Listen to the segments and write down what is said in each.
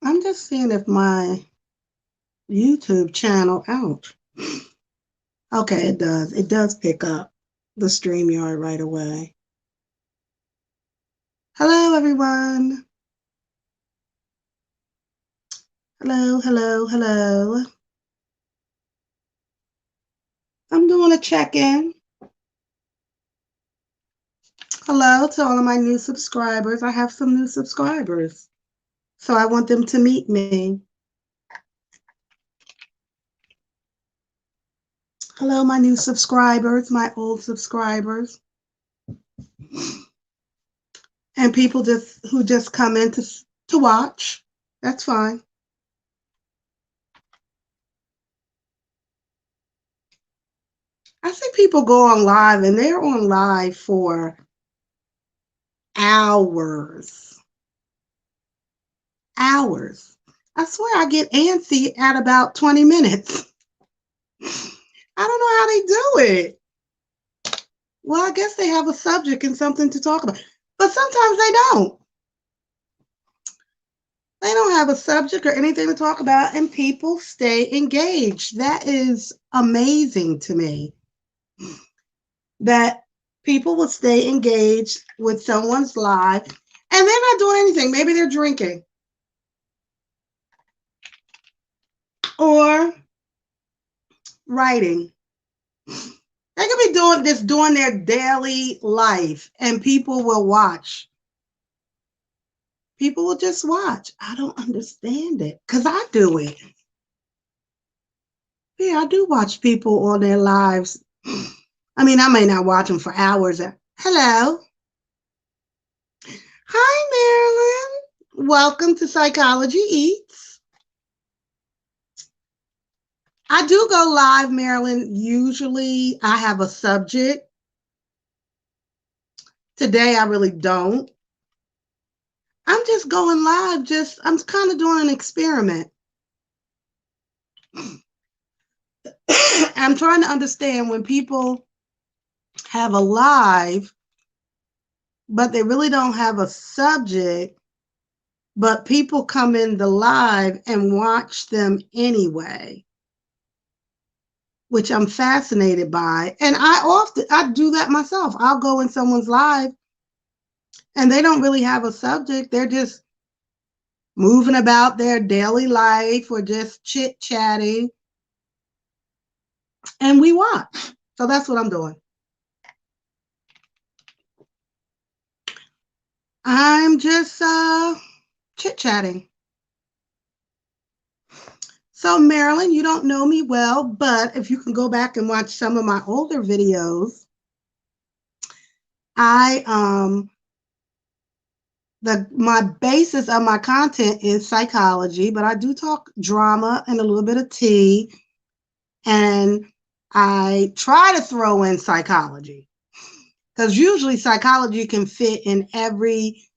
I'm just seeing if my YouTube channel, ouch. Okay, it does. It does pick up the StreamYard right away. Hello, everyone. Hello, hello, hello. I'm doing a check-in. Hello to all of my new subscribers. I have some new subscribers, so I want them to meet me. Hello, my new subscribers, my old subscribers, and people who just come in to watch. That's fine. I see people go on live and they're on live for hours. Hours. I swear I get antsy at about 20 minutes. I don't know how they do it. Well, I guess they have a subject and something to talk about, but sometimes they don't. They don't have a subject or anything to talk about, and people stay engaged. That is amazing to me. That people will stay engaged with someone's live and they're not doing anything. Maybe they're drinking or writing. They could be doing their daily life, and people will watch. People will just watch. I don't understand it because I do it. Yeah, I do watch people on their lives. I mean, I may not watch them for hours. Hello. Hi, Marilyn. Welcome to Psychology Eats. I do go live, Marilyn. Usually I have a subject. Today I really don't. I'm just going live. I'm kind of doing an experiment. I'm trying to understand when people have a live, but they really don't have a subject, but people come in the live and watch them anyway, which I'm fascinated by. And I do that myself. I'll go in someone's live and they don't really have a subject. They're just moving about their daily life or just chit-chatting. And we watch. So that's what I'm doing. I'm just chit-chatting. So Marilyn, you don't know me well, but if you can go back and watch some of my older videos, my basis of my content is psychology, but I do talk drama and a little bit of tea, and I try to throw in psychology because usually psychology can fit in every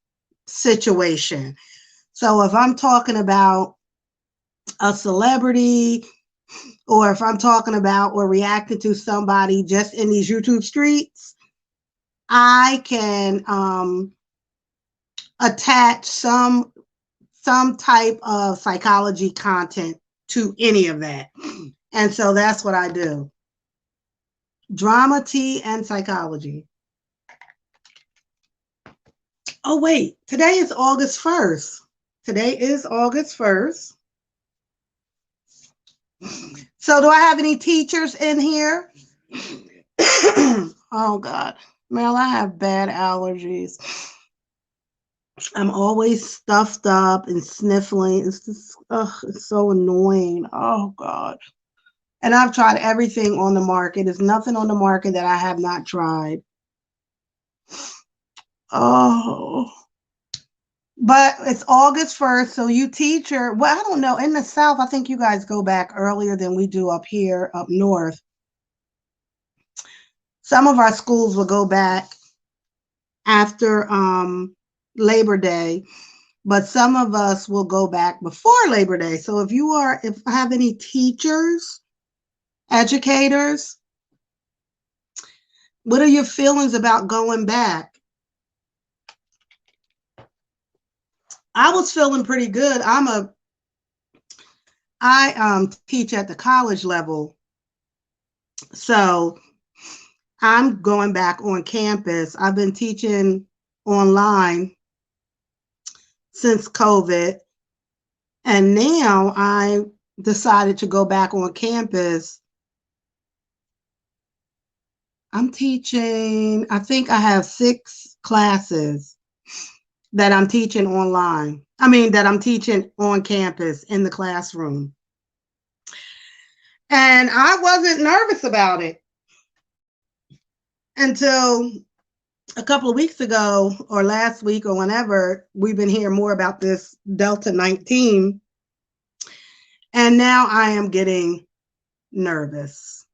situation. So if I'm talking about a celebrity, or if I'm talking about or reacting to somebody just in these YouTube streets, I can attach some type of psychology content to any of that. And so that's what I do. Drama, tea, and psychology. Oh, wait, today is August 1st. Today is August 1st. So do I have any teachers in here? Oh, God. Mel, I have bad allergies. I'm always stuffed up and sniffling. It's just, it's so annoying. Oh, God. And I've tried everything on the market. There's nothing on the market that I have not tried. Oh. But it's August 1st, so you teacher, well, I don't know. In the South, I think you guys go back earlier than we do up here, up north. Some of our schools will go back after Labor Day, but some of us will go back before Labor Day. So if I have any teachers, educators, what are your feelings about going back? I was feeling pretty good. I'm a I teach at the college level, so I'm going back on campus. I've been teaching online since COVID, and now I decided to go back on campus. I'm teaching, I think I have 6 classes that I'm teaching online. I mean, that I'm teaching on campus in the classroom. And I wasn't nervous about it until a couple of weeks ago or last week or whenever we've been hearing more about this Delta 19. And now I am getting nervous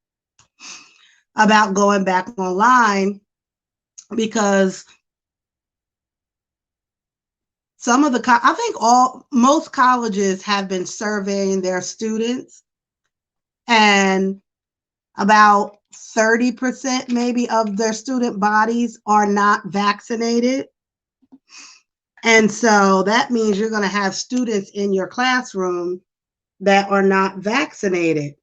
about going back online because some of the, I think most colleges have been surveying their students, and about 30% maybe of their student bodies are not vaccinated. And so that means you're going to have students in your classroom that are not vaccinated.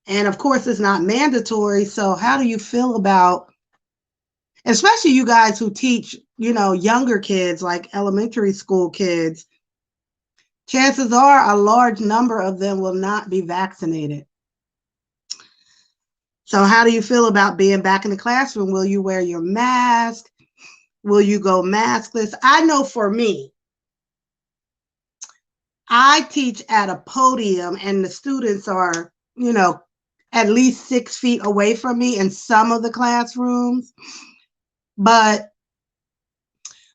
And of course, it's not mandatory. So how do you feel about, especially you guys who teach, younger kids, like elementary school kids, chances are a large number of them will not be vaccinated. So how do you feel about being back in the classroom? Will you wear your mask? Will you go maskless? I know for me, I teach at a podium and the students are, at least 6 feet away from me in some of the classrooms, but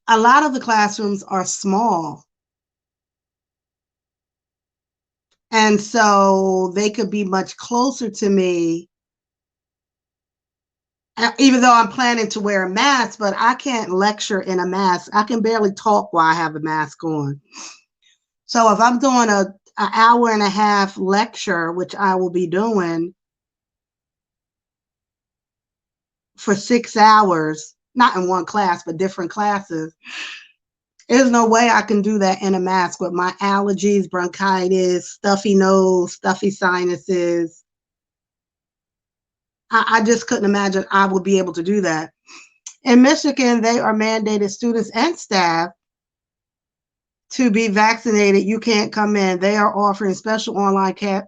a lot of the classrooms are small. And so they could be much closer to me, even though I'm planning to wear a mask, but I can't lecture in a mask. I can barely talk while I have a mask on. So if I'm doing an hour and a half lecture, which I will be doing for 6 hours, not in one class, but different classes, there's no way I can do that in a mask with my allergies, bronchitis, stuffy nose, stuffy sinuses. I just couldn't imagine I would be able to do that. In Michigan, they are mandated students and staff to be vaccinated. You can't come in. They are offering special online camp.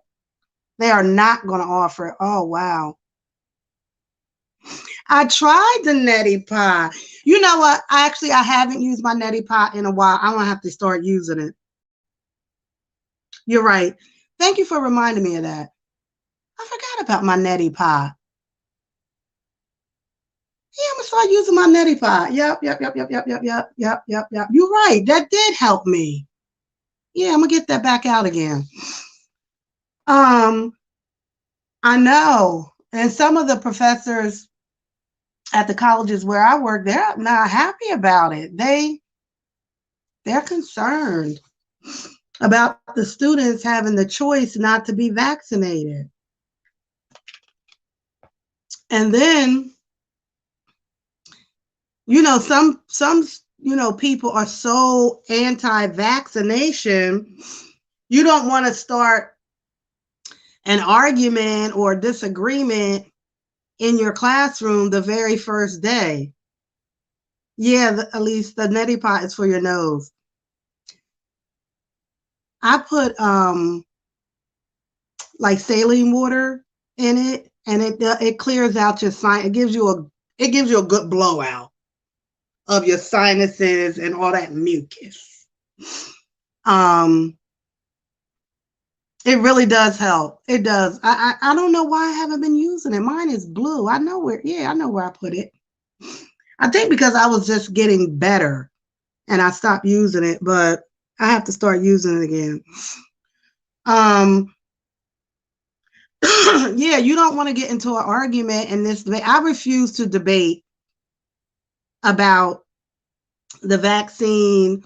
They are not going to offer it. Oh, wow. I tried the neti pot. You know what? I haven't used my neti pot in a while. I'm going to have to start using it. You're right. Thank you for reminding me of that. I forgot about my neti pot. Yeah, I'm gonna start using my neti pot. Yep. You're right. That did help me. Yeah, I'm gonna get that back out again. I know. And some of the professors at the colleges where I work, they're not happy about it. They're concerned about the students having the choice not to be vaccinated. And then, some people are so anti-vaccination, you don't want to start an argument or disagreement in your classroom the very first day. Yeah, at least the neti pot is for your nose. I put like saline water in it, and it clears out your sinus. It gives you a good blowout of your sinuses and all that mucus. It really does help. It does. I don't know why I haven't been using it. Mine is blue. I know where I put it. I think because I was just getting better and I stopped using it, but I have to start using it again. Yeah, you don't want to get into an argument in this debate. I refuse to debate about the vaccine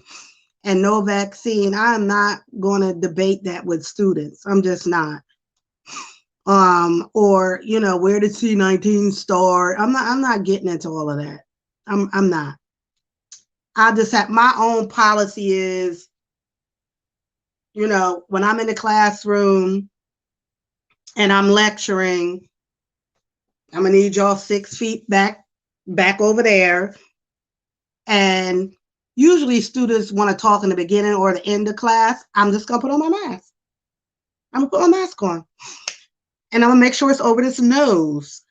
and no vaccine. I'm not going to debate that with students. I'm just not. Or where did C-19 start? I'm not getting into all of that. I'm not. I just have my own policy is You know, when I'm in the classroom and I'm lecturing, I'm gonna need y'all 6 feet back over there. And usually students want to talk in the beginning or the end of class. I'm just gonna put on my mask. I'm gonna put my mask on. And I'm gonna make sure it's over this nose.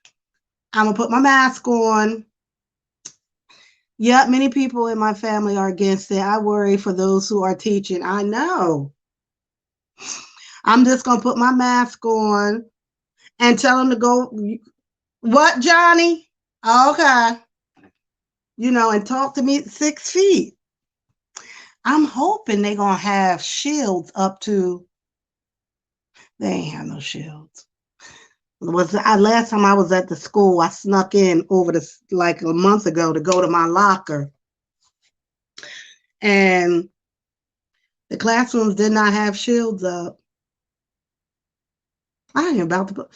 I'm gonna put my mask on. Yeah, many people in my family are against it. I worry for those who are teaching. I know. I'm just gonna put my mask on and tell them to go. What, Johnny? Okay. You know, and talk to me 6 feet. I'm hoping they're gonna have shields up to. They ain't have no shields. Last time I was at the school, I snuck in over the like a month ago to go to my locker, and the classrooms did not have shields up. I ain't about to put.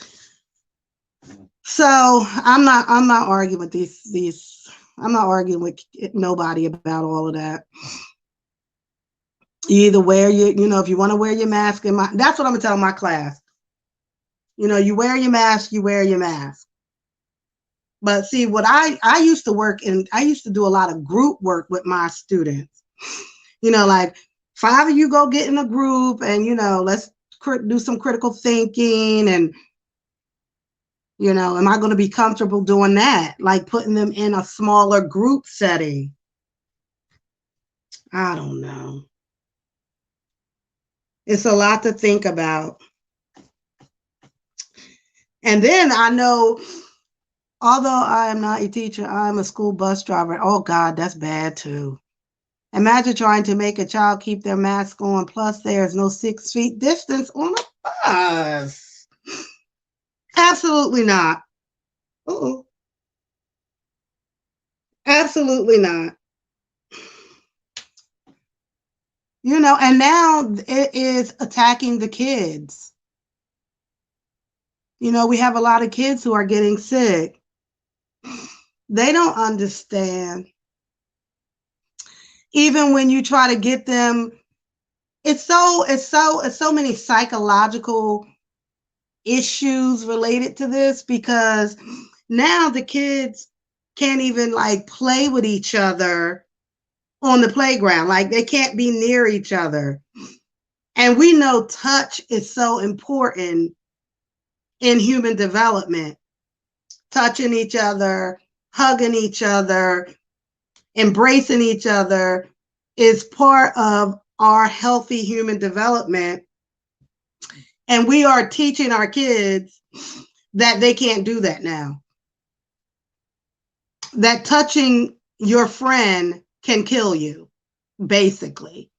So I'm not arguing with these. I'm not arguing with nobody about all of that. You either wear you know, if you want to wear your mask that's what I'm gonna tell my class. You know, you wear your mask, you wear your mask. But see, what I used to work in, I used to do a lot of group work with my students. You know, like 5 of you go get in a group and, you know, let's do some critical thinking. And, you know, am I going to be comfortable doing that? Like putting them in a smaller group setting? I don't know. It's a lot to think about. And then I know, although I am not a teacher, I'm a school bus driver. Oh God, that's bad too. Imagine trying to make a child keep their mask on, plus there's no 6 feet distance on a bus. Absolutely not. Uh-oh. Absolutely not. You know, and now it is attacking the kids. You know, we have a lot of kids who are getting sick. They don't understand. Even when you try to get them, it's so many psychological issues related to this, because now the kids can't even like play with each other on the playground. Like they can't be near each other. And we know touch is so important in human development. Touching each other, hugging each other, embracing each other is part of our healthy human development. And we are teaching our kids that they can't do that now. That touching your friend can kill you, basically.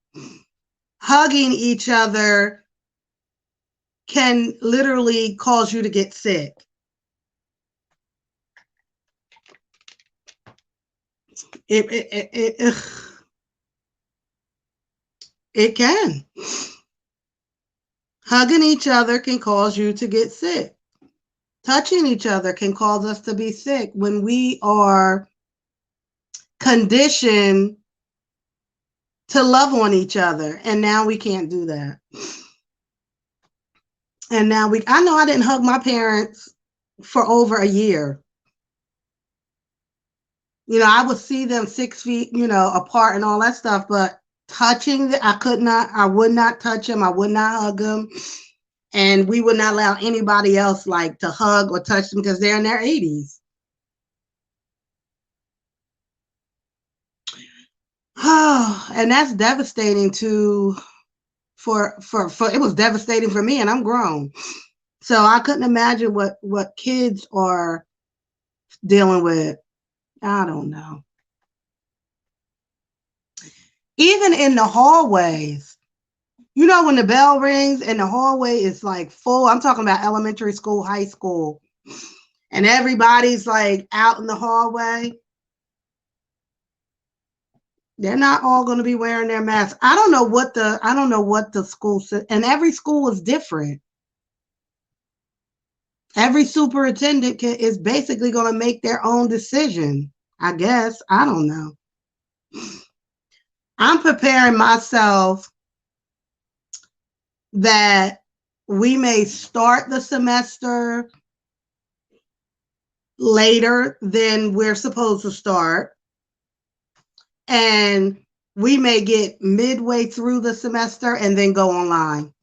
Hugging each other can literally cause you to get sick. It can. Hugging each other can cause you to get sick. Touching each other can cause us to be sick when we are conditioned to love on each other. And now we can't do that. And now I know I didn't hug my parents for over a year. You know, I would see them 6 feet, you know, apart and all that stuff, but touching, I would not touch them. I would not hug them. And we would not allow anybody else like to hug or touch them because they're in their 80s. Oh, and that's devastating for it was devastating for me, and I'm grown. So I couldn't imagine what kids are dealing with. I don't know. Even in the hallways, you know, when the bell rings and the hallway is like full, I'm talking about elementary school, high school, and everybody's like out in the hallway. They're not all going to be wearing their masks. I don't know what the school said, and every school is different. Every superintendent is basically going to make their own decision, I guess. I don't know. I'm preparing myself that we may start the semester later than we're supposed to start, and we may get midway through the semester and then go online.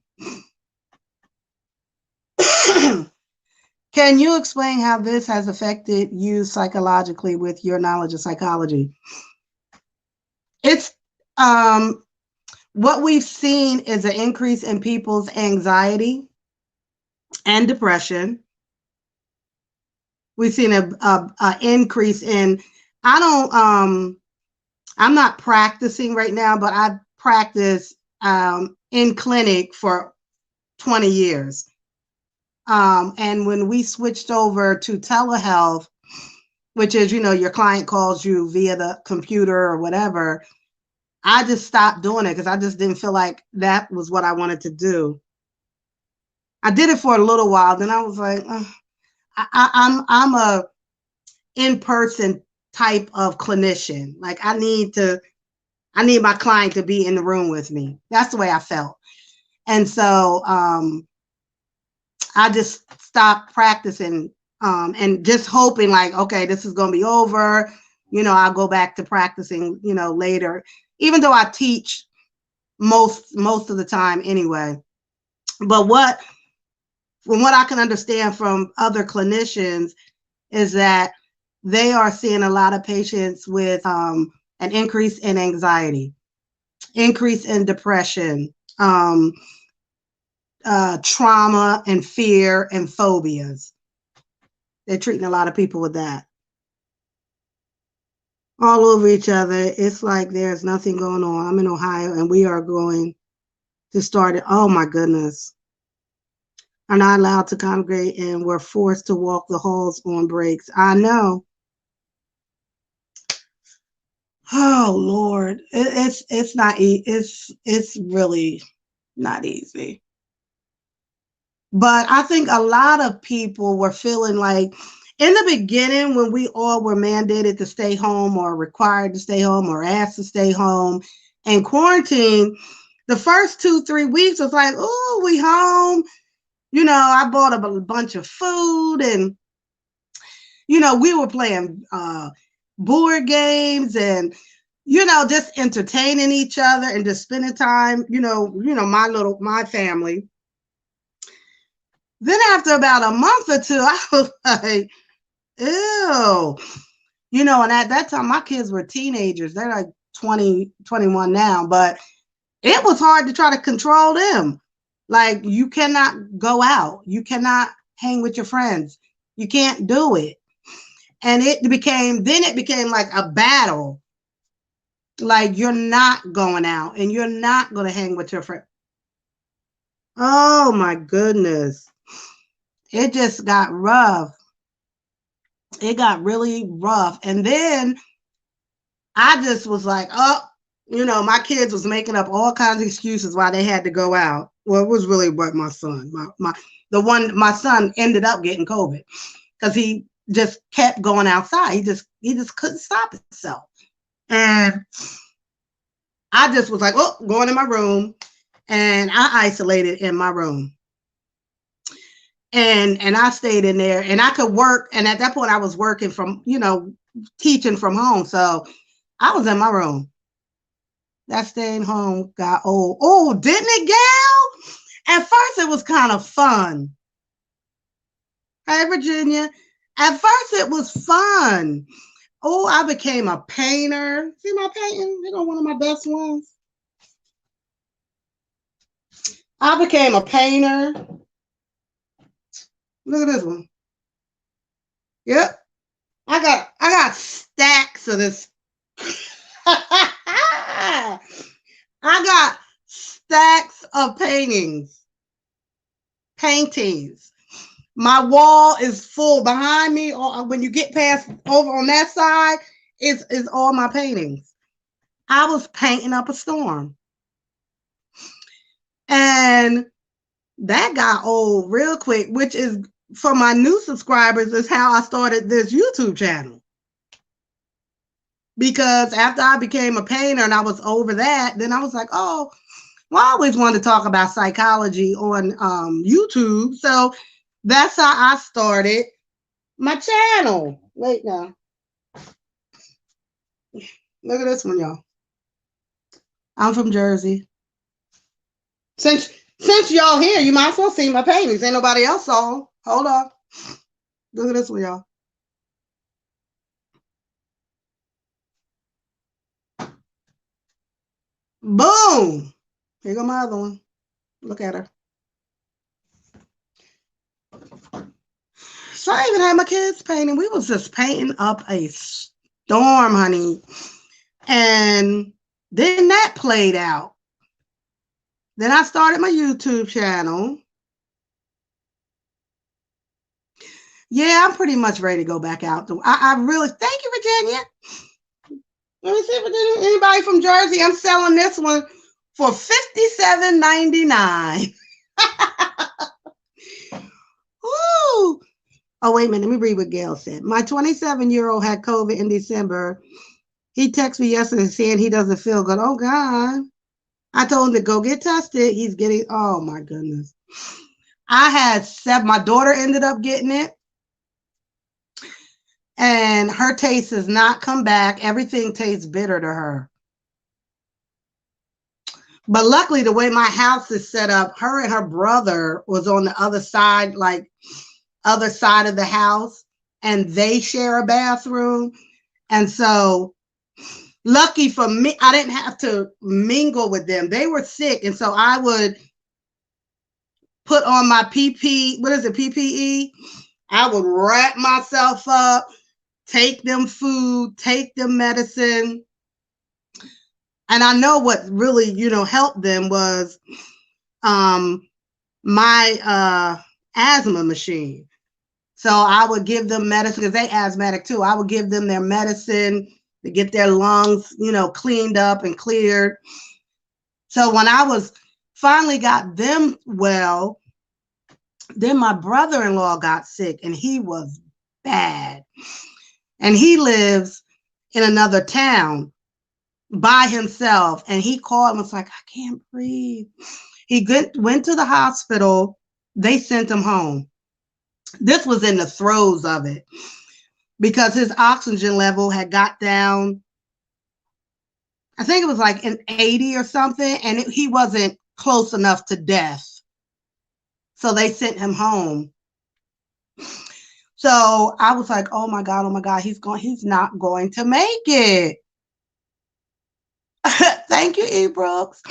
Can you explain how this has affected you psychologically with your knowledge of psychology? It's what we've seen is an increase in people's anxiety and depression. We've seen a increase in, I'm not practicing right now, but I practiced in clinic for 20 years. And when we switched over to telehealth, which is, your client calls you via the computer or whatever, I just stopped doing it because I just didn't feel like that was what I wanted to do. I did it for a little while, then I was like, I'm a in-person type of clinician. Like I need my client to be in the room with me. That's the way I felt. And so I just stopped practicing and just hoping like, okay, this is going to be over. I'll go back to practicing, later, even though I teach most of the time anyway. But from what I can understand from other clinicians is that they are seeing a lot of patients with an increase in anxiety, increase in depression, trauma and fear and phobias. They're treating a lot of people with that. All over each other. It's like there's nothing going on. I'm in Ohio and we are going to start it. Oh my goodness. Are not allowed to congregate and we're forced to walk the halls on breaks. I know. Oh Lord, it's not it's really not easy. But I think a lot of people were feeling like in the beginning when we all were mandated to stay home or required to stay home or asked to stay home and quarantine, the first 2-3 weeks was like, oh, we home. I bought a bunch of food and, we were playing board games and, just entertaining each other and just spending time, my family. Then after about a month or two, I was like, ew. And at that time, my kids were teenagers. They're like 20, 21 now, but it was hard to try to control them. Like, you cannot go out. You cannot hang with your friends. You can't do it. And it became like a battle. Like, you're not going out and you're not going to hang with your friends. Oh, my goodness. It just got rough. It got really rough. And then I just was like, oh, my kids was making up all kinds of excuses why they had to go out. Well, it was really what my son, my son ended up getting COVID because he just kept going outside. He just couldn't stop himself. And I just was like, oh, going in my room. And I isolated in my room. And I stayed in there and I could work. And at that point I was working from, teaching from home. So I was in my room. That staying home got old. Oh, didn't it, Gail? At first it was kind of fun. Hey, Virginia. At first it was fun. Oh, I became a painter. See my painting? They're one of my best ones. I became a painter. Look at this one. Yep. I got stacks of this. I got stacks of paintings. My wall is full behind me. When you get past over on that side, is all my paintings. I was painting up a storm. And that got old real quick, which is for my new subscribers is how I started this YouTube channel. Because after I became a painter and I was over that, then I was like, oh, Well, I always wanted to talk about psychology on YouTube. So that's how I started my channel. Wait now. Look at this one, y'all. I'm from Jersey. Since y'all here, you might as well see my paintings. Ain't nobody else saw them. Hold on. Look at this one, y'all. Boom. Here go my other one. Look at her. So I even had my kids painting. We was just painting up a storm, honey. And then that played out. Then I started my YouTube channel. Yeah, I'm pretty much ready to go back out. I really, thank you, Virginia. Let me see, Virginia, anybody from Jersey? I'm selling this one for $57.99. Woo! Oh, wait a minute. Let me read what Gail said. My 27-year-old had COVID in December. He texted me yesterday saying he doesn't feel good. Oh, God. I told him to go get tested. He's getting, oh, my goodness. I had 7. My daughter ended up getting it. And her taste has not come back. Everything tastes bitter to her. But luckily, the way my house is set up, her and her brother was on the other side, like other side of the house, and they share a bathroom. And so lucky for me, I didn't have to mingle with them. They were sick. And so I would put on my PPE. I would wrap myself up, take them food, take them medicine. And I know what really, helped them was my asthma machine. So I would give them medicine because they asthmatic too. I would give them their medicine to get their lungs, cleaned up and cleared. So when I was finally got them well, then my brother-in-law got sick and he was bad. And he lives in another town by himself. And he called and was like, I can't breathe. He went to the hospital. They sent him home. This was in the throes of it because his oxygen level had got down. I think it was like an 80 or something. And he wasn't close enough to death. So they sent him home. So I was like, oh my God, he's not going to make it. Thank you, E. Brooks.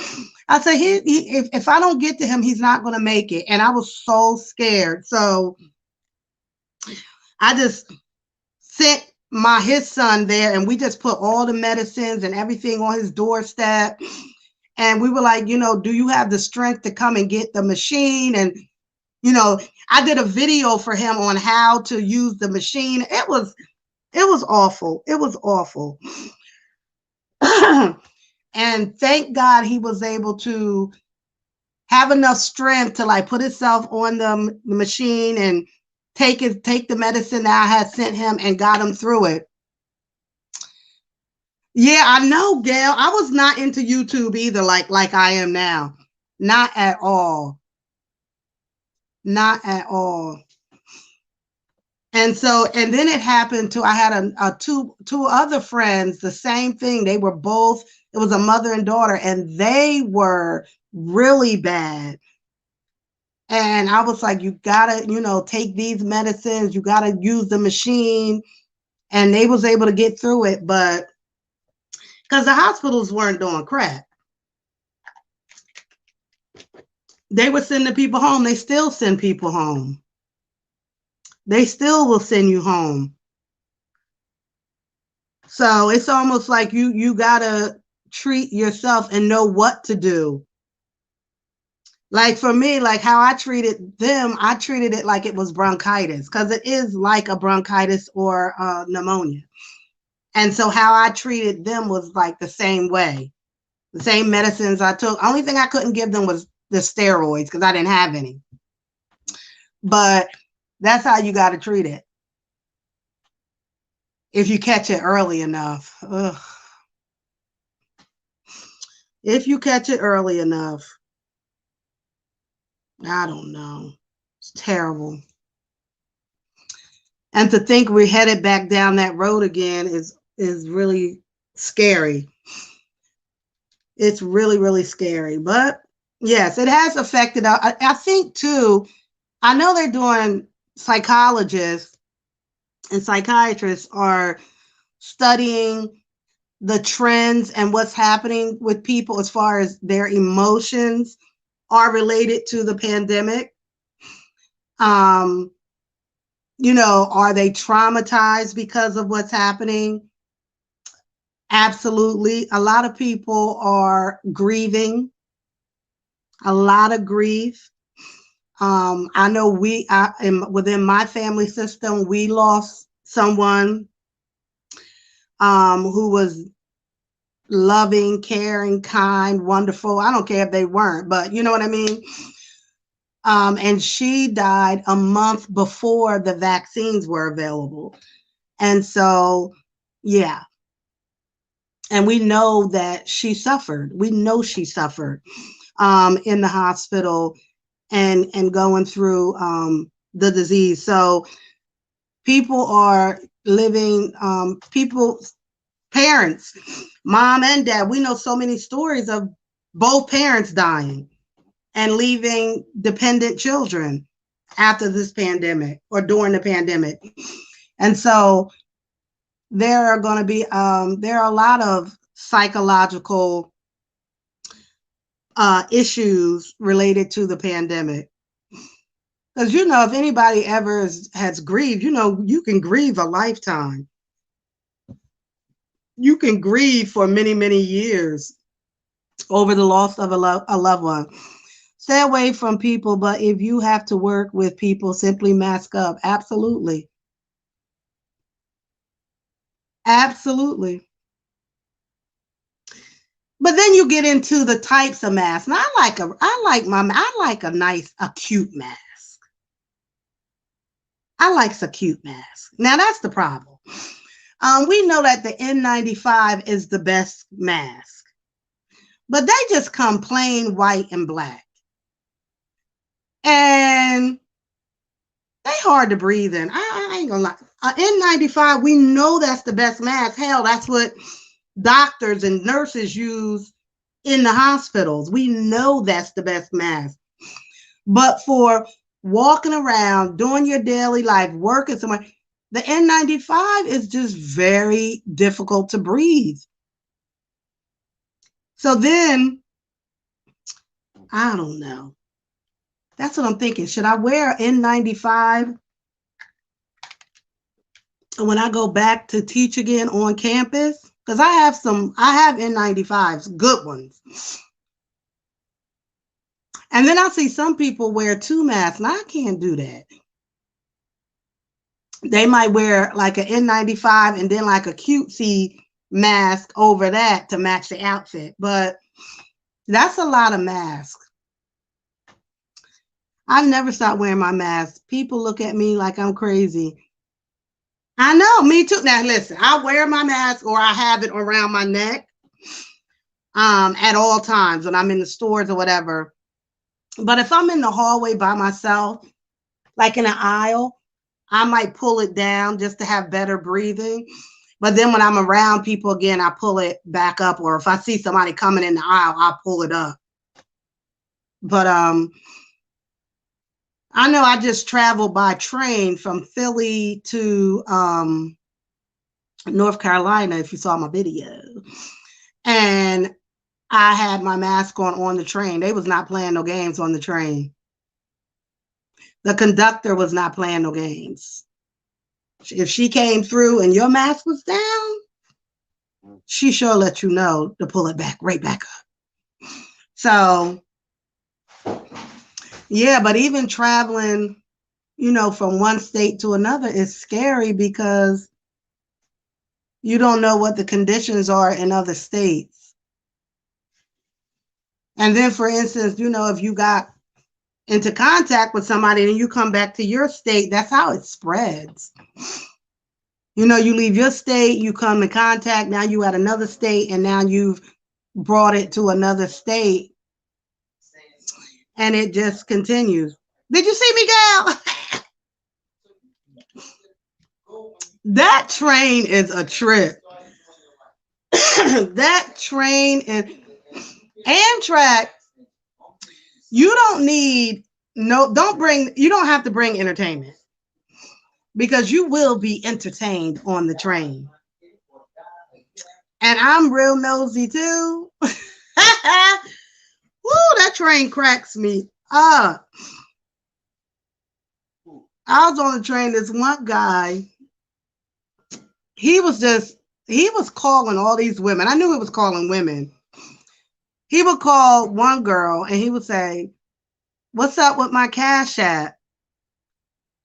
I said, if I don't get to him, he's not going to make it. And I was so scared. So I just sent his son there, and we just put all the medicines and everything on his doorstep. And we were like, do you have the strength to come and get the machine? And, I did a video for him on how to use the machine. It was awful. It was awful. And thank God he was able to have enough strength to like put himself on the machine and take the medicine that I had sent him and got him through it. Yeah, I know, Gail. I was not into YouTube either, like I am now. Not at all. Not at all. And then it happened to, I had two other friends, the same thing. They were both, it was a mother and daughter, and they were really bad. And I was like, you gotta, take these medicines, you gotta use the machine. And they was able to get through it, but because the hospitals weren't doing crap. They were sending people home. They still send people home. They still will send you home. So it's almost like you gotta treat yourself and know what to do. Like for me, like how I treated them, I treated it like it was bronchitis because it is like a bronchitis or pneumonia. And so how I treated them was like the same way. The same medicines I took. Only thing I couldn't give them was the steroids because I didn't have any. But that's how you got to treat it. If you catch it early enough. Ugh. If you catch it early enough. I don't know. It's terrible. And to think we're headed back down that road again is really scary. It's really, really scary. But yes, it has affected. I think too, I know they're doing, psychologists and psychiatrists are studying the trends and what's happening with people as far as their emotions are related to the pandemic. Um, are they traumatized because of what's happening? Absolutely. A lot of people are grieving, a lot of grief. I know within my family system, we lost someone who was loving, caring, kind, wonderful. I don't care if they weren't, but you know what I mean? And she died a month before the vaccines were available. And so, yeah. And we know that she suffered. We know she suffered in the hospital and going through the disease. So people are living, parents, mom and dad. We know so many stories of both parents dying and leaving dependent children after this pandemic or during the pandemic. And so there are going to be, there are a lot of psychological issues related to the pandemic. Because, if anybody ever has grieved, you can grieve a lifetime. You can grieve for many, many years over the loss of a loved one. Stay away from people, but if you have to work with people, simply mask up. Absolutely. Absolutely. But then you get into the types of masks. Now I like a nice acute mask. I like a cute mask. Now that's the problem. We know that the N95 is the best mask, but they just come plain white and black. And they hard to breathe in. I ain't gonna lie. N95, we know that's the best mask. Hell, that's what doctors and nurses use in the hospitals. We know that's the best mask. But for walking around, doing your daily life, working somewhere, the N95 is just very difficult to breathe. So then, I don't know. That's what I'm thinking. Should I wear N95 when I go back to teach again on campus? Because I have N95s, good ones. And then I see some people wear two masks. Now I can't do that. They might wear like an N95 and then like a cutesy mask over that to match the outfit. But that's a lot of masks. I've never stopped wearing my mask. People look at me like I'm crazy. I know, me too. Now listen, I wear my mask or I have it around my neck at all times when I'm in the stores or whatever. But if I'm in the hallway by myself, like in an aisle, I might pull it down just to have better breathing. But then when I'm around people again, I pull it back up. Or if I see somebody coming in the aisle, I'll pull it up. But I know I just traveled by train from Philly to North Carolina, if you saw my video. And I had my mask on the train. They was not playing no games on the train. The conductor was not playing no games. If she came through and your mask was down, she sure let you know to pull it back, right back up. So, yeah, but even traveling, from one state to another is scary because you don't know what the conditions are in other states. And then, for instance, if you got into contact with somebody and you come back to your state, that's how it spreads. You leave your state, you come in contact, now you at another state, and now you've brought it to another state, and it just continues. Did you see me, gal? That train is a trip. That train is Amtrak. You don't need no, don't bring, you don't have to bring entertainment because you will be entertained on the train. And I'm real nosy too. Woo, that train cracks me up. I was on the train, this one guy, he was just, he was calling all these women. I knew he was calling women. He would call one girl and he would say, "What's up with my Cash App?"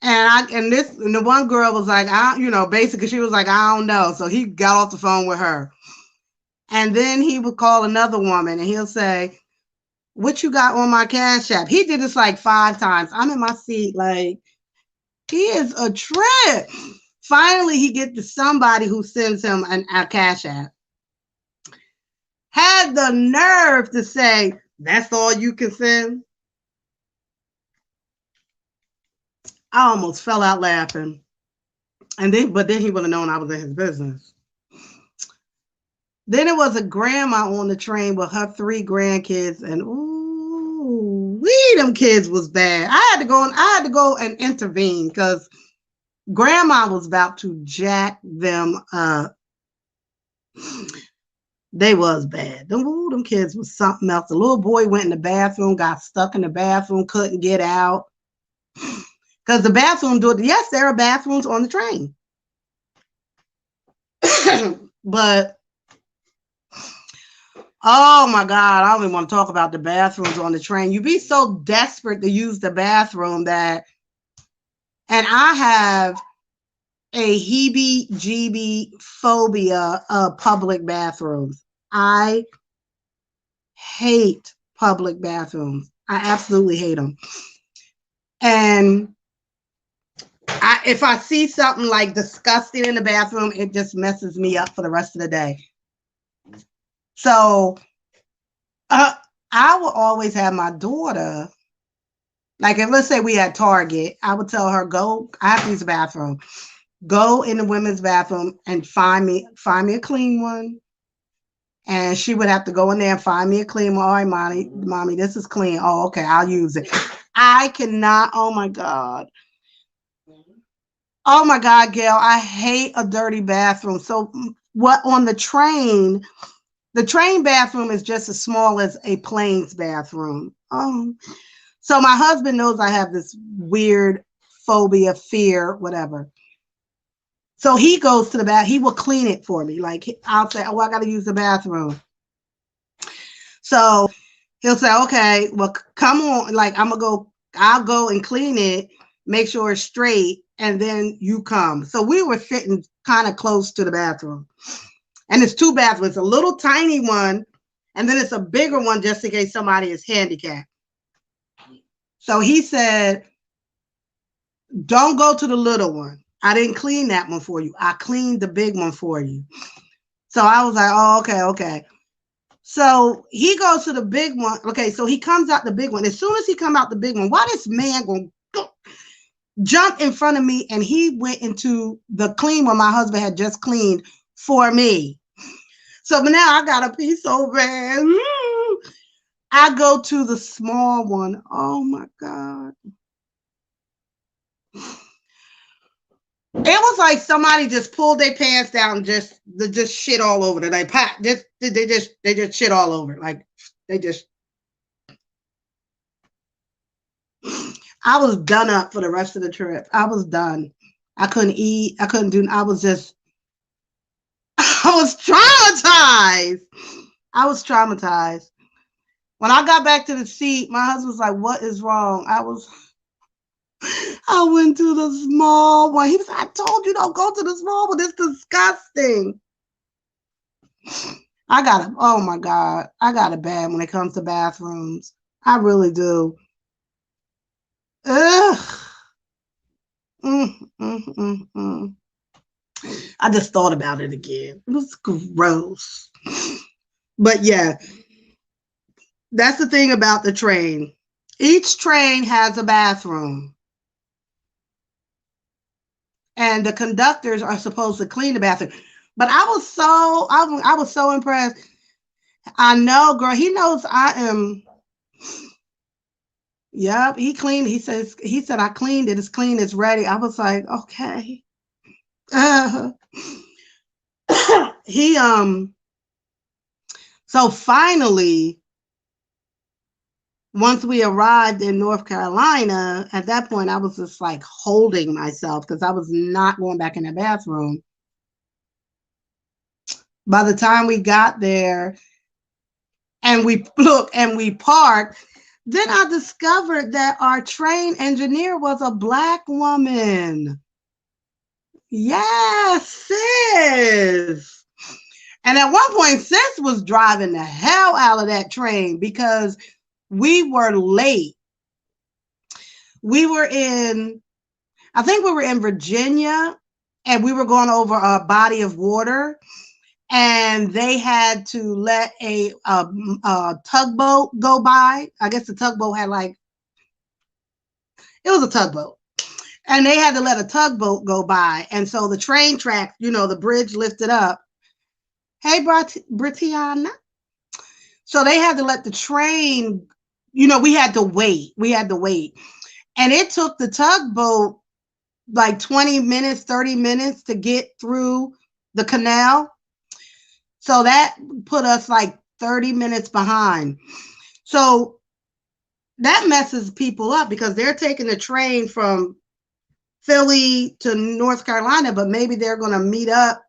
And the one girl was like, basically she was like, "I don't know." So he got off the phone with her. And then he would call another woman and he'll say, "What you got on my Cash App?" He did this like 5 times. I'm in my seat like, he is a trip. Finally, he gets to somebody who sends him a Cash App. Had the nerve to say, "That's all you can send?" I almost fell out laughing. But then he would have known I was in his business. Then it was a grandma on the train with her 3 grandkids, and ooh, them kids was bad. I had to go and intervene because grandma was about to jack them up. They was bad. Them kids was something else. The little boy went in the bathroom, got stuck in the bathroom, couldn't get out. Because the bathroom door, yes, there are bathrooms on the train. But oh my God, I don't even want to talk about the bathrooms on the train. You be so desperate to use the bathroom and I have a heebie-jeebie phobia of public bathrooms. I hate public bathrooms. I absolutely hate them. And if I see something like disgusting in the bathroom, it just messes me up for the rest of the day. So I will always have my daughter, like if let's say we at Target, I would tell her, go, I have to use the bathroom. Go in the women's bathroom and find me a clean one. And she would have to go in there and find me a clean one. All right, mommy, this is clean. Oh, okay, I'll use it. I cannot, oh my God. Oh my God, Gail, I hate a dirty bathroom. So what on the train bathroom is just as small as a plane's bathroom. So my husband knows I have this weird phobia, fear, whatever. So he goes to the bath. He will clean it for me. Like I'll say, "Oh, I got to use the bathroom." So he'll say, "Okay, well, come on. Like I'll go and clean it, make sure it's straight, and then you come." So we were sitting kind of close to the bathroom, and it's 2 bathrooms, a little tiny one, and then it's a bigger one just in case somebody is handicapped. So he said, "Don't go to the little one. I didn't clean that one for you. I cleaned the big one for you." So I was like, "Oh, okay." So he goes to the big one. Okay, so he comes out the big one. As soon as he come out the big one, why this man gonna jump in front of me? And he went into the clean one my husband had just cleaned for me. So but now I got to pee so bad. I go to the small one. Oh my God. It was like somebody just pulled their pants down and just shit all over it. They just shit all over. Like they just. I was done up for the rest of the trip. I was done. I couldn't eat. I couldn't do. I was traumatized. I was traumatized. When I got back to the seat, my husband was like, "What is wrong?" I went to the small one. He was like, "I told you don't go to the small one. It's disgusting." Oh my God, I got it bad when it comes to bathrooms. I really do. Ugh. I just thought about it again. It was gross. But yeah, that's the thing about the train. Each train has a bathroom, and the conductors are supposed to clean the bathroom. But I was so impressed. I know, girl. He knows I am. Yep, he cleaned. He said I cleaned it. It's clean. It's ready. I was like, okay. Uh, he So finally, once we arrived in North Carolina, at that point I was just like holding myself because I was not going back in the bathroom. By the time we got there and we parked, then I discovered that our train engineer was a Black woman. Yes, sis. And at one point, sis was driving the hell out of that train because we were late. We were in, I think we were in Virginia, and we were going over a body of water, and they had to let a tugboat go by. I guess the tugboat had it was a tugboat. And they had to let a tugboat go by. And so the train tracks, the bridge lifted up. Hey, Britiana. So they had to let the train, we had to wait. And it took the tugboat like 20 minutes, 30 minutes to get through the canal. So that put us like 30 minutes behind. So that messes people up because they're taking the train from Philly to North Carolina, but maybe they're going to meet up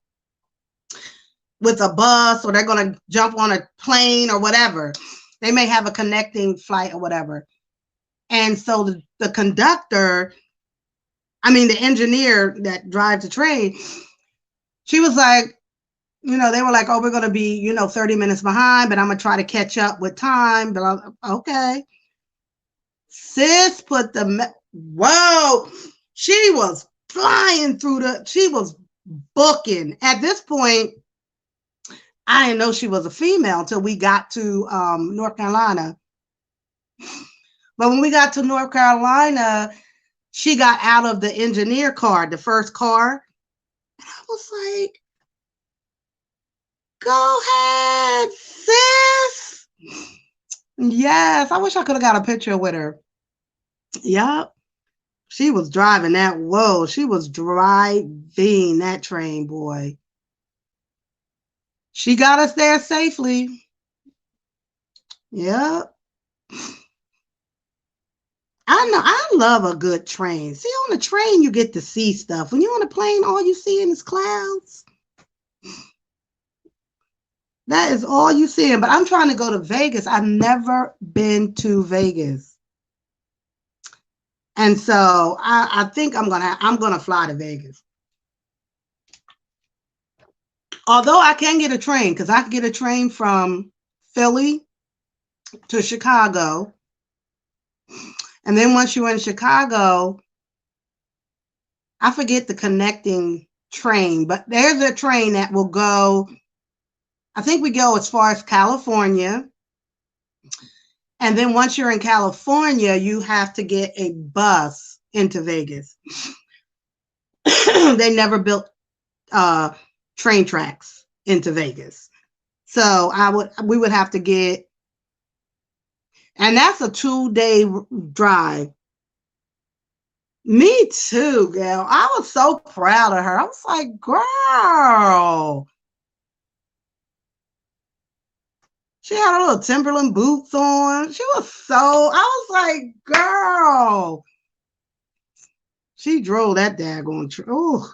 with a bus or they're going to jump on a plane or whatever. They may have a connecting flight or whatever. And so the conductor, the engineer that drives the train, she was like, they were like, oh, we're going to be, 30 minutes behind, but I'm going to try to catch up with time. But okay. Sis put whoa, she was flying she was booking. At this point, I didn't know she was a female until we got to North Carolina. But when we got to North Carolina, she got out of the engineer car, the first car. And I was like, go ahead, sis. Yes, I wish I could have got a picture with her. Yep. She was driving that. Whoa, she was driving that train, boy. She got us there safely. Yep. I know. I love a good train. See, on the train, you get to see stuff. When you're on a plane, all you see is clouds. That is all you see. But I'm trying to go to Vegas. I've never been to Vegas. And so I think I'm gonna fly to Vegas. Although I can get a train, because I can get a train from Philly to Chicago. And then once you're in Chicago, I forget the connecting train, but there's a train that will go, I think we go as far as California. And then once you're in California, you have to get a bus into Vegas. They never built train tracks into Vegas. So we would have to get, and that's a 2-day drive. Me too, girl. I was so proud of her. I was like, girl. She had her little Timberland boots on. She was I was like, girl. She drove that daggone oh.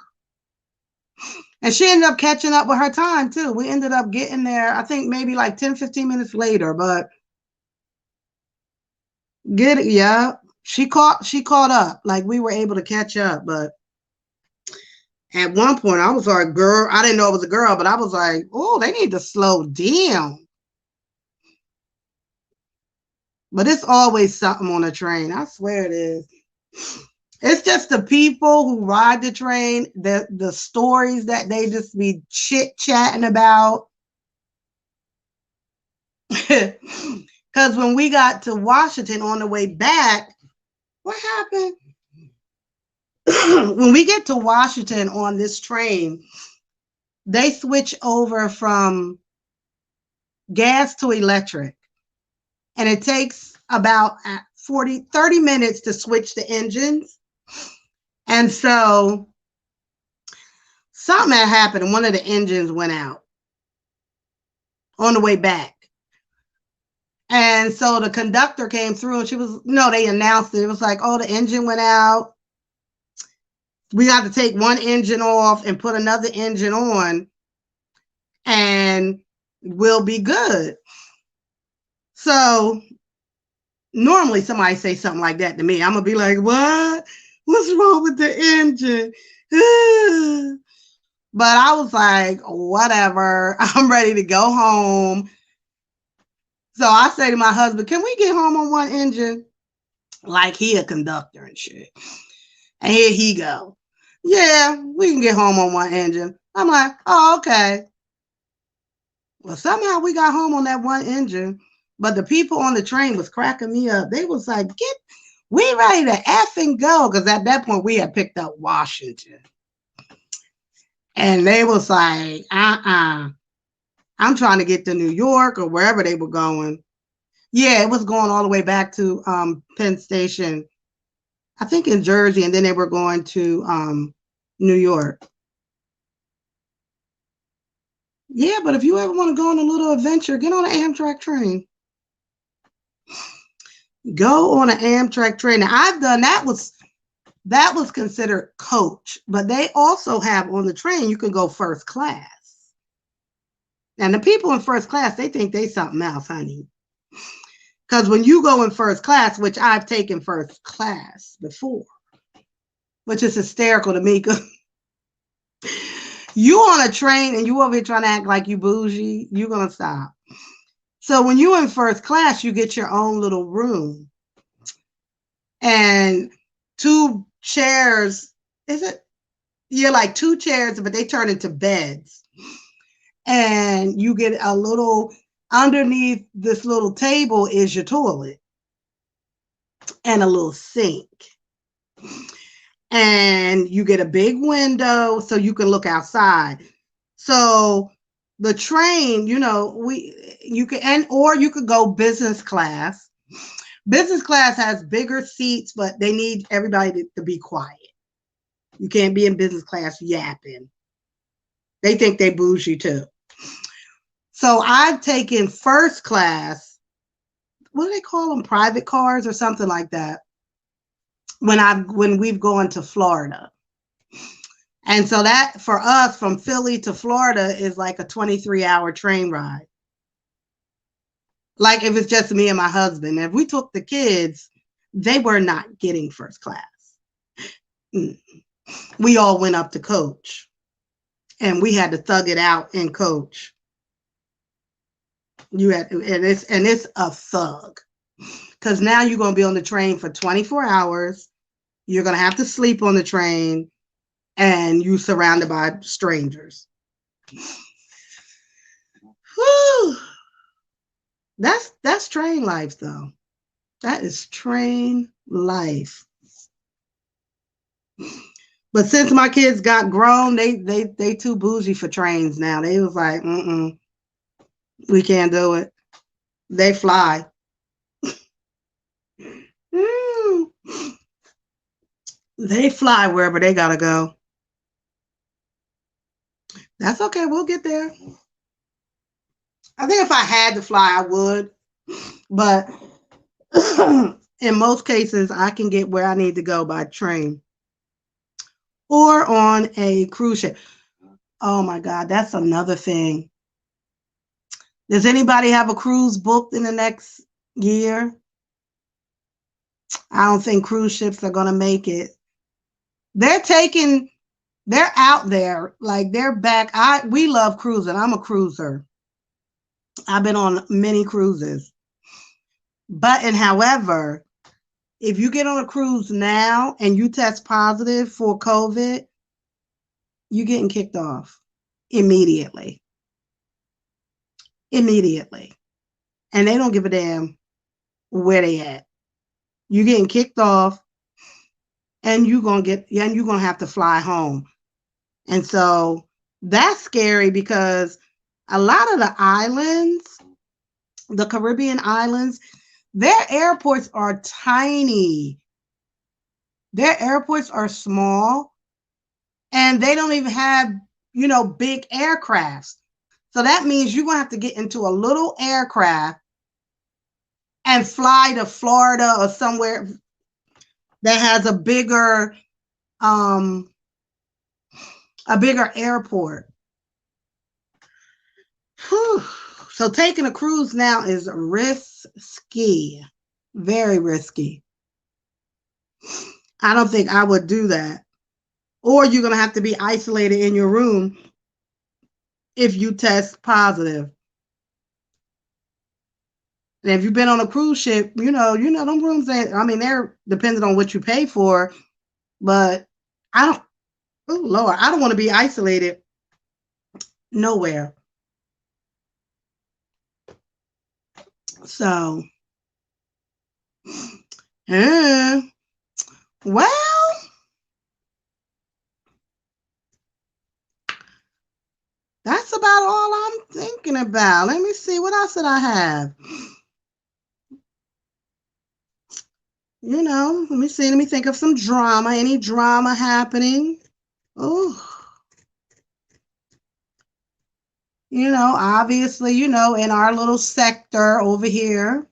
And she ended up catching up with her time too. We ended up getting there, I think maybe like 10, 15 minutes later, but yeah. She caught up. Like we were able to catch up, but at one point I was like, girl, I didn't know it was a girl, but I was like, oh, they need to slow down. But it's always something on a train. I swear it is. It's just the people who ride the train, the stories that they just be chit-chatting about. Because when we got to Washington on the way back, what happened? When we get to Washington on this train, they switch over from gas to electric. And it takes about 30 minutes to switch the engines. And so something had happened and one of the engines went out on the way back. And so the conductor came through and they announced it. It was like, oh, the engine went out. We got to take one engine off and put another engine on and we'll be good. So normally somebody say something like that to me. I'm going to be like, what? What's wrong with the engine? But I was like, whatever. I'm ready to go home. So I say to my husband, can we get home on one engine? Like he a conductor and shit. And here he go. Yeah, we can get home on one engine. I'm like, oh, okay. Well, somehow we got home on that one engine, but the people on the train was cracking me up. They was like, we ready to F and go. Because at that point we had picked up Washington. And they was like, I'm trying to get to New York or wherever they were going. Yeah, it was going all the way back to Penn Station, I think in Jersey, and then they were going to New York. Yeah, but if you ever want to go on a little adventure, get on an Amtrak train. Go on an Amtrak train. Now, I've done that was considered coach, but they also have on the train, you can go first class. And the people in first class, they think they something else, honey. Because when you go in first class, which I've taken first class before, which is hysterical to me, because you on a train and you over here trying to act like you bougie, you're going to stop. So when you're in first class, you get your own little room. And 2 chairs, like 2 chairs, but they turn into beds. And you get a little, underneath this little table is your toilet and a little sink. And you get a big window so you can look outside. So the train, you could go business class. Business class has bigger seats, but they need everybody to be quiet. You can't be in business class yapping. They think they bougie too. So I've taken first class, what do they call them? Private cars or something like that. When we've gone to Florida. And so that for us from Philly to Florida is like a 23-hour train ride. Like if it's just me and my husband. If we took the kids, they were not getting first class. We all went up to coach and we had to thug it out in coach. It's a thug. Because now you're going to be on the train for 24 hours. You're going to have to sleep on the train and you're surrounded by strangers. Whew. That's train life, though. That is train life. But since my kids got grown, they too bougie for trains now. They was like, we can't do it. They fly. They fly wherever they gotta go. That's okay. We'll get there. I think if I had to fly, I would. But in most cases, I can get where I need to go by train or on a cruise ship. Oh my God, that's another thing. Does anybody have a cruise booked in the next year? I don't think cruise ships are going to make it. They're out there, like they're back. We love cruising. I'm a cruiser. I've been on many cruises. However, if you get on a cruise now and you test positive for COVID, you're getting kicked off immediately. and they don't give a damn where they at. You getting kicked off, and you're gonna have to fly home. And so that's scary because a lot of the islands, the Caribbean islands, their airports are tiny. Their airports are small, and they don't even have, big aircrafts. So that means you're going to have to get into a little aircraft and fly to Florida or somewhere that has a bigger airport. Whew. So taking a cruise now is risky, very risky. I don't think I would do that. Or you're going to have to be isolated in your room if you test positive. And if you've been on a cruise ship, them rooms they're dependent on what you pay for, but oh Lord, I don't want to be isolated nowhere. So, well, that's about all I'm thinking about. Let me see, what else did I have? Let me see. Let me think of some drama. Any drama happening? Oh, obviously, in our little sector over here,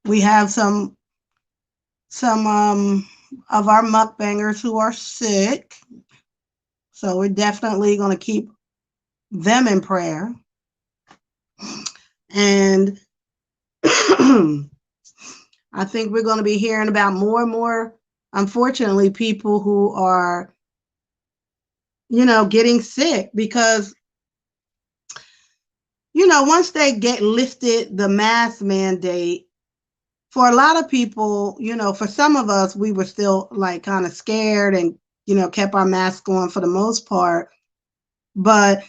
we have some of our mukbangers who are sick. So we're definitely going to keep them in prayer. And I think we're going to be hearing about more and more, unfortunately, people who are, getting sick because, once they get lifted the mask mandate, for a lot of people, for some of us, we were still like kind of scared and, kept our masks on for the most part. But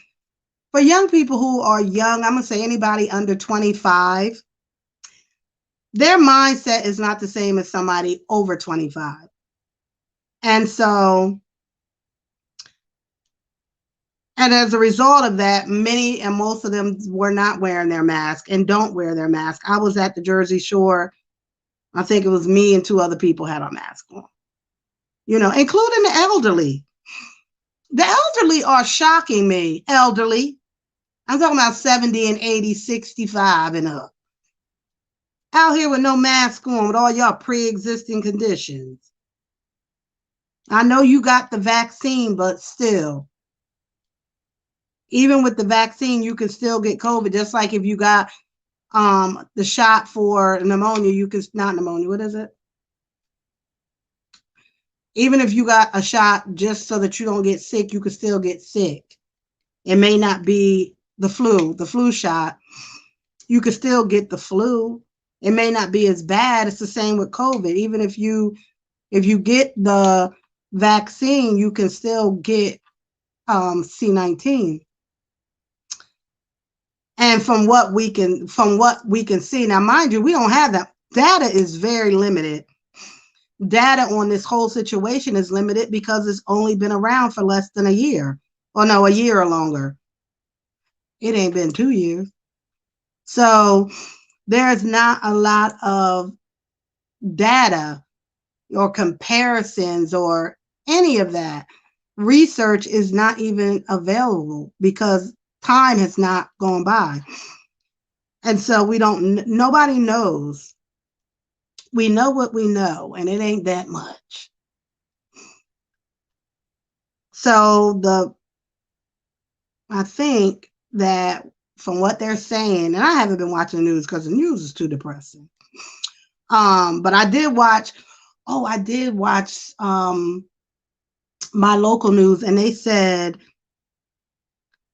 for young people who are young, I'm going to say anybody under 25, their mindset is not the same as somebody over 25. And so, and as a result of that, many and most of them were not wearing their mask and don't wear their mask. I was at the Jersey Shore. I think it was me and two other people had our mask on, including the elderly. The elderly are shocking me. Elderly. I'm talking about 70 and 80, 65 and up. Out here with no mask on with all y'all pre-existing conditions. I know you got the vaccine, but still. Even with the vaccine, you can still get COVID. Just like if you got the shot for pneumonia, you can, not pneumonia, what is it? Even if you got a shot just so that you don't get sick, you could still get sick. It may not be the flu shot. You could still get the flu. It may not be as bad. It's the same with COVID. Even if you get the vaccine, you can still get C-19. And from what we can see, now mind you, we don't have that. Data is very limited. Data on this whole situation is limited because it's only been around for less than a year. Or no, a year or longer. It ain't been 2 years. So there's not a lot of data or comparisons or any of that. Research is not even available because time has not gone by. And so nobody knows. We know what we know, and it ain't that much. So I think that from what they're saying, and I haven't been watching the news because the news is too depressing. But I did watch my local news, and they said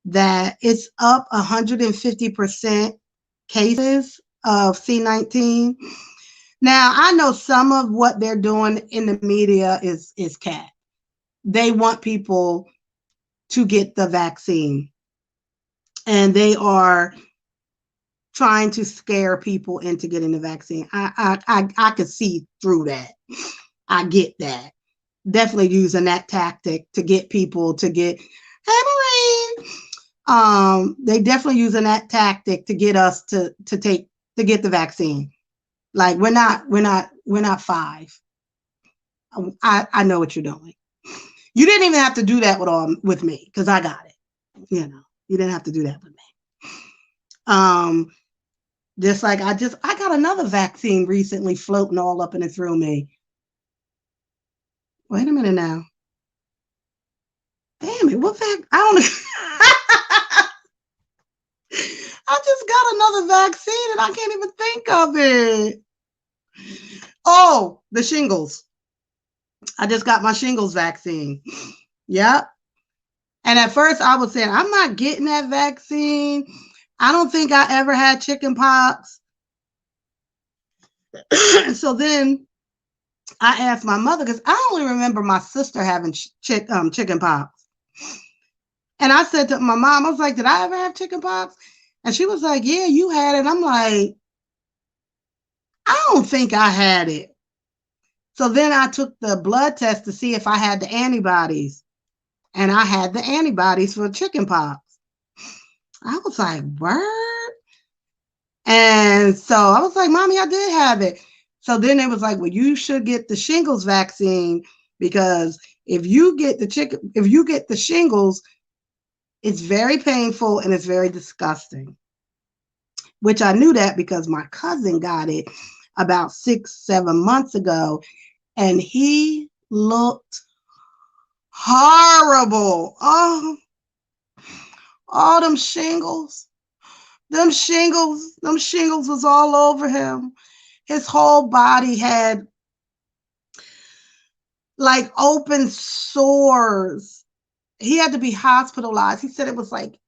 that it's up 150% cases of C-19. Now, I know some of what they're doing in the media is cat. They want people to get the vaccine, and they are trying to scare people into getting the vaccine. I could see through that. I get that. Definitely using that tactic to get people to get, hey Maureen. They definitely using that tactic to get us to get the vaccine. Like we're not 5. I know what you're doing. You didn't even have to do that with me because I got it. You know, you didn't have to do that with me. Just like I got another vaccine recently floating all up and through me. Wait a minute now. Damn it, what vaccine? I don't know. I just got another vaccine and I can't even think of it. Oh, the shingles. I just got my shingles vaccine. Yep. And at first I was saying, I'm not getting that vaccine. I don't think I ever had chicken pox. So then I asked my mother, because I only remember my sister having chicken pox. And I said to my mom, I was like, did I ever have chicken pox? And she was like, yeah, you had it. I'm like, I don't think I had it. So then I took the blood test to see if I had the antibodies. And I had the antibodies for chicken pox. I was like, word? And so I was like, Mommy, I did have it. So then it was like, well, you should get the shingles vaccine, because if you get the shingles, it's very painful and it's very disgusting. Which I knew that because my cousin got it about 6-7 months ago, and he looked horrible. Oh, all them shingles. Them shingles was all over him. His whole body had like open sores. He had to be hospitalized. He said it was like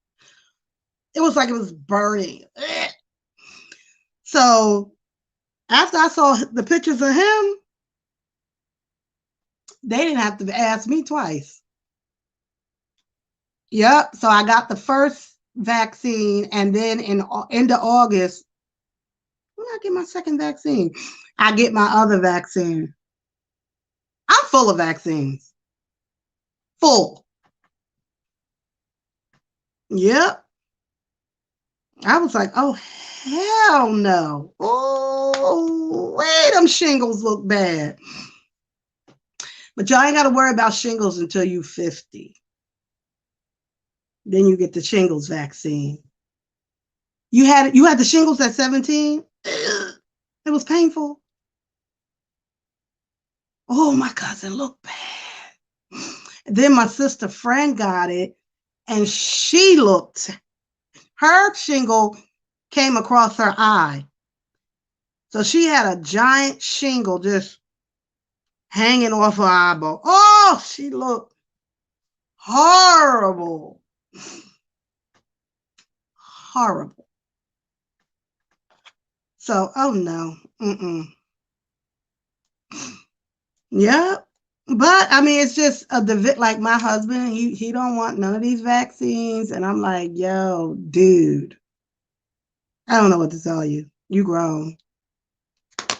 it was burning. So after I saw the pictures of him, they didn't have to ask me twice. Yep. So I got the first vaccine, and then in end of August, when I get my second vaccine, I get my other vaccine. I'm full of vaccines. Full. Yep. I was like, oh, hell no. Oh, wait, them shingles look bad. But y'all ain't got to worry about shingles until you 50. Then you get the shingles vaccine. You had the shingles at 17? It was painful. Oh, my cousin looked bad. Then my sister friend got it, and she looked, her shingle came across her eye. So she had a giant shingle just hanging off her eyeball. Oh, she looked horrible. Horrible. So, oh no. Yeah. But I mean, it's just like my husband, he don't want none of these vaccines. And I'm like, yo, dude, I don't know what to tell you. You grown. I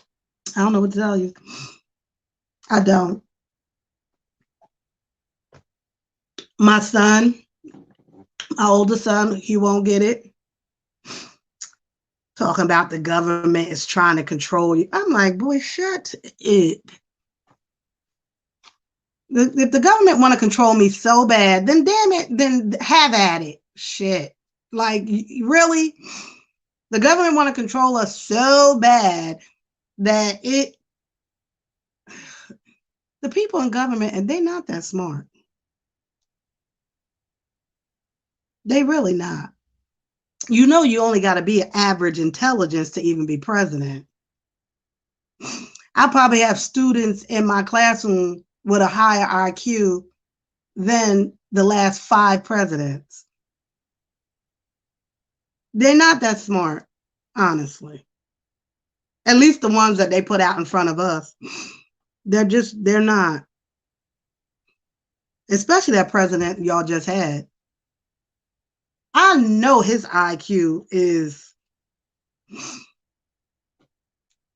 don't know what to tell you. I don't. My son, my oldest son, he won't get it. Talking about the government is trying to control you. I'm like, boy, shut it. If the government want to control me so bad, then damn it, then have at it. Shit. Like, really? The government want to control us so bad that the people in government, and they're not that smart. They really not. You know, you only got to be average intelligence to even be president. I probably have students in my classroom with a higher IQ than the last 5 presidents. They're not that smart, honestly. At least the ones that they put out in front of us. They're not. Especially that president y'all just had. I know his IQ is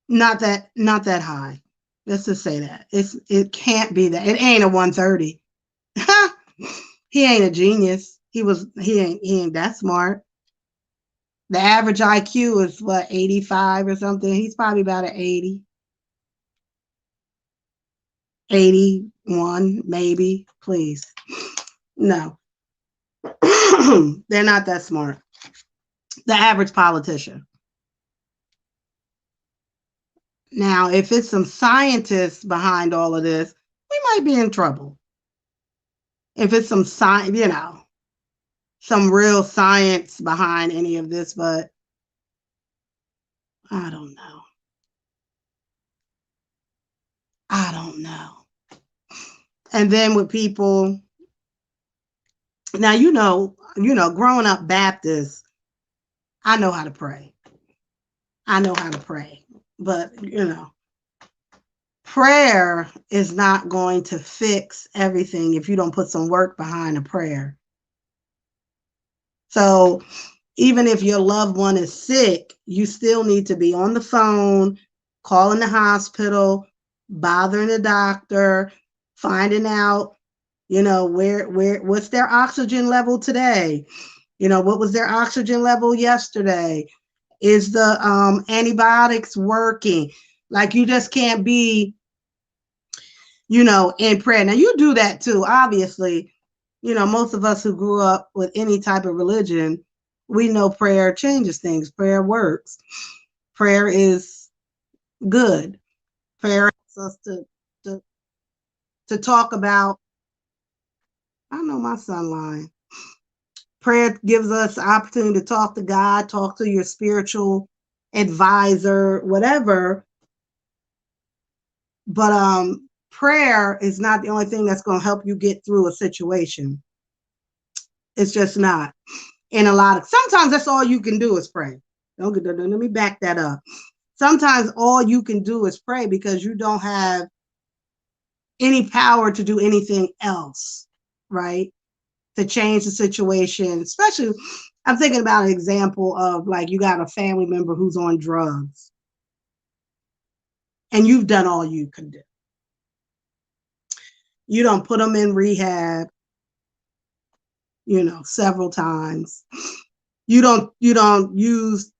Not that high. Let's just say that. It can't be that. It ain't a 130. He ain't a genius. He ain't that smart. The average IQ is what, 85 or something. He's probably about an 80, 81, maybe. Please. No. They're not that smart. The average politician. Now, if it's some scientists behind all of this, we might be in trouble. If it's some science, some real science behind any of this, but I don't know. I don't know. And then with people, now, growing up Baptist, I know how to pray. I know how to pray. But, prayer is not going to fix everything if you don't put some work behind a prayer. So even if your loved one is sick, you still need to be on the phone, calling the hospital, bothering the doctor, finding out, what's their oxygen level today? What was their oxygen level yesterday? Is the antibiotics working? Like, you just can't be, in prayer. Now, you do that too, obviously. Most of us who grew up with any type of religion, we know prayer changes things. Prayer works. Prayer is good. Prayer helps us to talk about. I know my son lying. Prayer gives us the opportunity to talk to God, talk to your spiritual advisor, whatever. But prayer is not the only thing that's going to help you get through a situation. It's just not. Sometimes that's all you can do is pray. Let me back that up. Sometimes all you can do is pray because you don't have any power to do anything else, right? To change the situation. Especially, I'm thinking about an example of, like, you got a family member who's on drugs and you've done all you can do. You don't put them in rehab, several times. You don't use,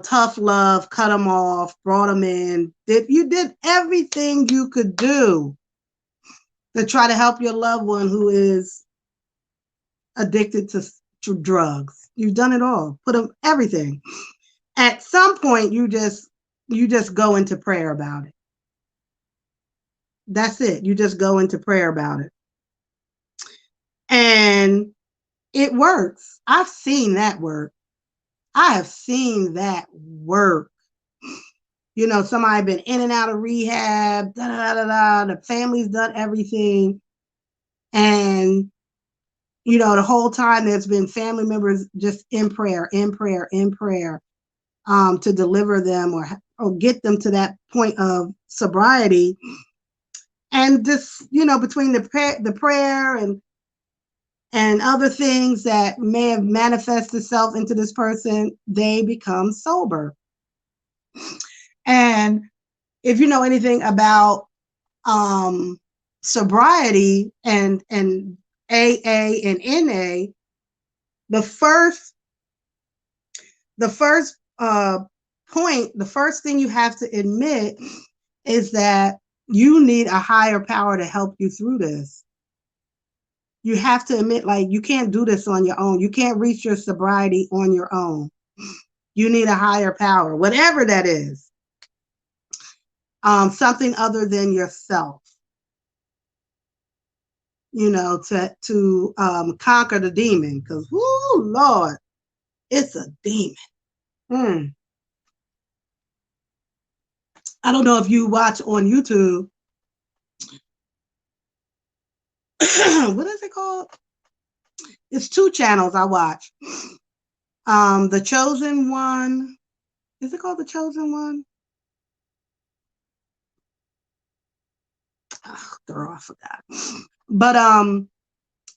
tough love, cut them off, brought them in. You did everything you could do to try to help your loved one who is addicted to drugs. You've done it all. Put them everything. At some point, you just go into prayer about it. That's it. You just go into prayer about it. And it works. I've seen that work. I have seen that work. Somebody been in and out of rehab, the family's done everything. And, the whole time there's been family members just in prayer, to deliver them or get them to that point of sobriety. And just, between the prayer and other things that may have manifested itself into this person, they become sober. And if you know anything about sobriety and AA and NA, the first point, the first thing you have to admit is that you need a higher power to help you through this. You have to admit, like, you can't do this on your own. You can't reach your sobriety on your own. You need a higher power, whatever that is. Something other than yourself, to conquer the demon. Because, whoo, Lord, it's a demon. I don't know if you watch on YouTube. What is it called? It's 2 channels I watch. The Chosen One. Is it called The Chosen One? Oh, girl, I forgot. But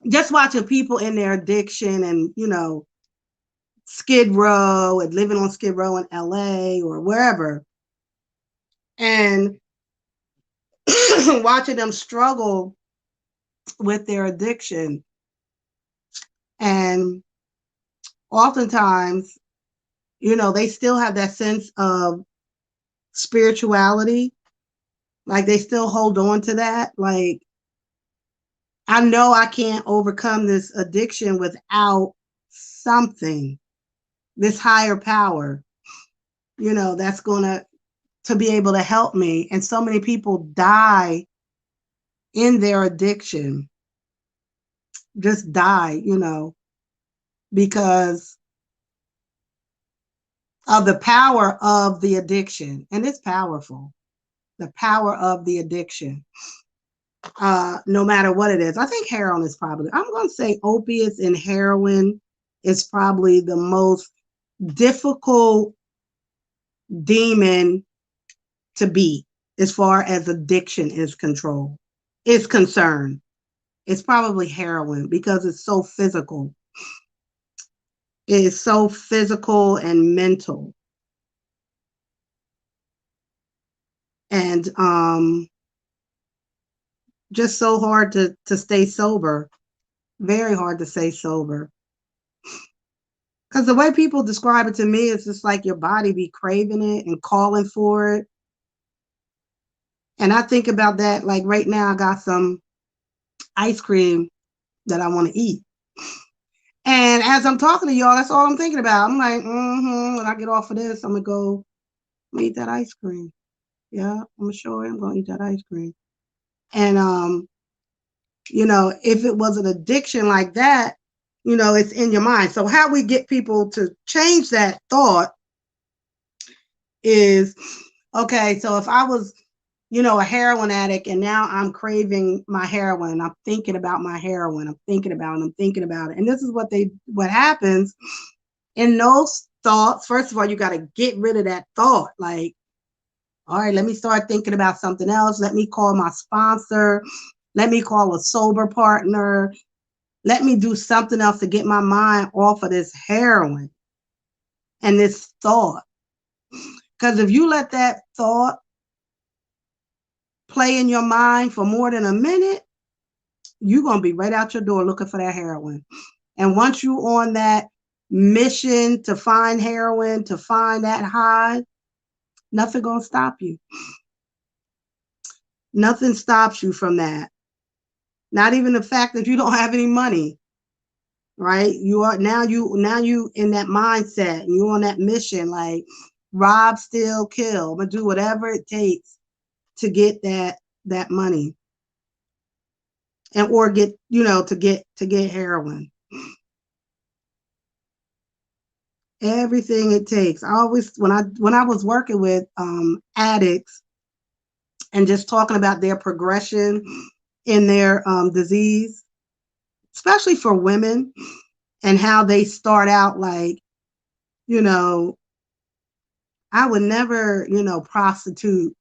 just watching people in their addiction and, Skid Row and living on Skid Row in LA or wherever, and watching them struggle with their addiction. And oftentimes, they still have that sense of spirituality. Like they still hold on to that. Like, I know I can't overcome this addiction without something, this higher power, that's going to be able to help me. And so many people die in their addiction, just die, because of the power of the addiction. And it's powerful, the power of the addiction, no matter what it is. I think heroin is probably, I'm going to say opiates and heroin is probably the most difficult demon to beat as far as addiction is concerned. It's probably heroin because it's so physical. It is so physical and mental. And just so hard to stay sober. Very hard to stay sober. Because the way people describe it to me, it's just like your body be craving it and calling for it. And I think about that, like right now I got some ice cream that I want to eat. And as I'm talking to y'all, that's all I'm thinking about. I'm like, when I get off of this, I'm gonna eat that ice cream. Yeah, I'm sure I'm gonna eat that ice cream. And if it was an addiction like that, it's in your mind. So how we get people to change that thought is, okay, so if I was, a heroin addict and now I'm craving my heroin, I'm thinking about my heroin, I'm thinking about it. And this is what happens in those thoughts. First of all, you got to get rid of that thought. Like, all right, let me start thinking about something else. Let me call my sponsor. Let me call a sober partner. Let me do something else to get my mind off of this heroin and this thought. Because if you let that thought play in your mind for more than a minute, you're going to be right out your door looking for that heroin. And once you're on that mission to find heroin, to find that high, nothing going to stop you. Nothing stops you from that. Not even the fact that you don't have any money, right? You in that mindset, and you're on that mission, like rob, steal, kill. I'm gonna do whatever it takes to get that money, or get to get heroin. Everything it takes. I always, when I was working with addicts and just talking about their progression in their disease, especially for women, and how they start out like, I would never, prostitute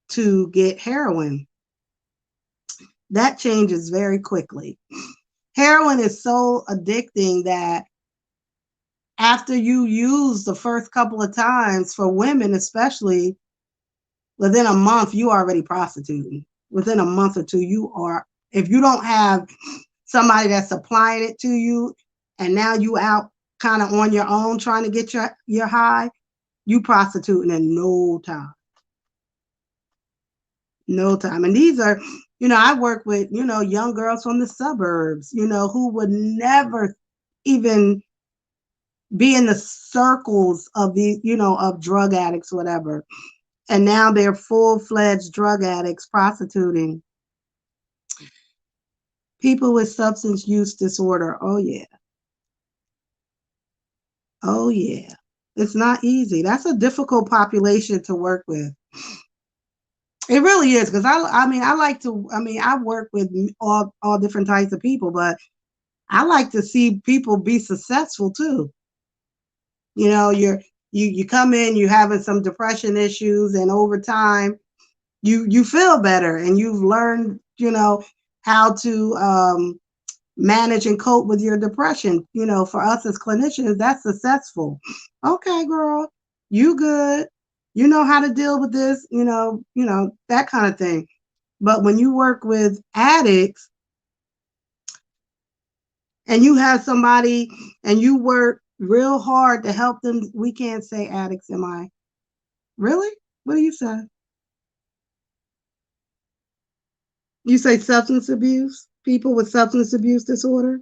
to get heroin. That changes very quickly. Heroin is so addicting that after you use the first couple of times, for women especially, within a month, you are already prostituting. Within a month or two, you are, if you don't have somebody that's supplying it to you, and now you out kind of on your own trying to get your high, you prostituting in no time. No time. And these are, I work with, young girls from the suburbs, who would never even be in the circles of these, of drug addicts, whatever. And now they're full-fledged drug addicts prostituting. People with substance use disorder. Oh, yeah. Oh, yeah. It's not easy. That's a difficult population to work with. It really is, because I work with all different types of people, but I like to see people be successful too. You come in, you're having some depression issues, and over time you feel better, and you've learned, how to manage and cope with your depression. For us as clinicians, that's successful. Okay, girl, you good. You know how to deal with this, that kind of thing. But when you work with addicts and you have somebody and you work real hard to help them, we can't say addicts, am I? Really? What do you say? You say substance abuse? People with substance abuse disorder?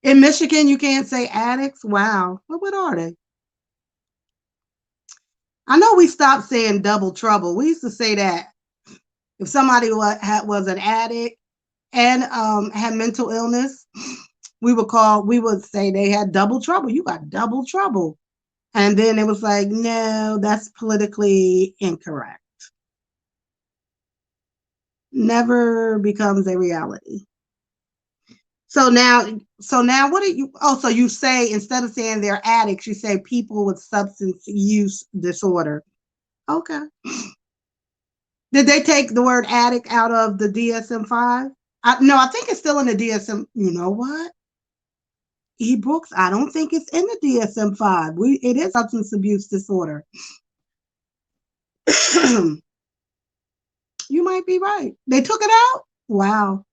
In Michigan, you can't say addicts? Wow. Well, what are they? I know we stopped saying double trouble. We used to say that if somebody was an addict and had mental illness, we would say they had double trouble. You got double trouble. And then it was like, no, that's politically incorrect. Never becomes a reality. So now what do you, so you say, instead of saying they're addicts, you say people with substance use disorder. Okay. Did they take the word addict out of the DSM-5? No, I think it's still in the DSM. You know what? eBooks, I don't think it's in the DSM-5. It is substance abuse disorder. You might be right. They took it out? Wow.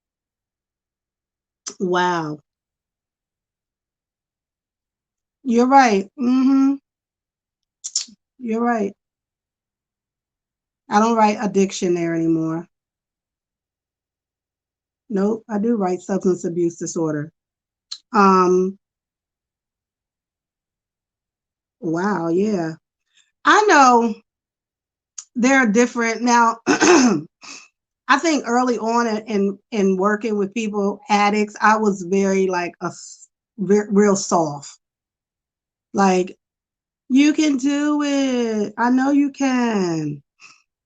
Wow. You're right. You're right. I don't write addiction there anymore. Nope, I do write substance abuse disorder. Wow, yeah. I know there are different now. I think early on in working with people, addicts, I was very like real soft. Like, you can do it. I know you can.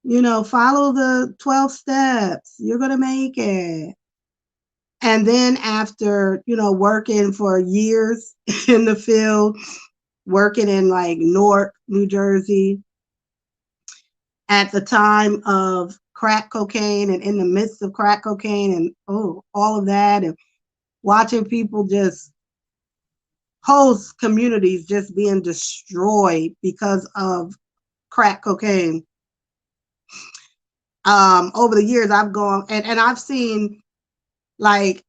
Follow the 12 steps. You're going to make it. And then after, working for years in the field, working in like Newark, New Jersey, at the time of crack cocaine and in the midst of crack cocaine and all of that, and watching people just, host communities just being destroyed because of crack cocaine. Over the years, I've gone and I've seen, like,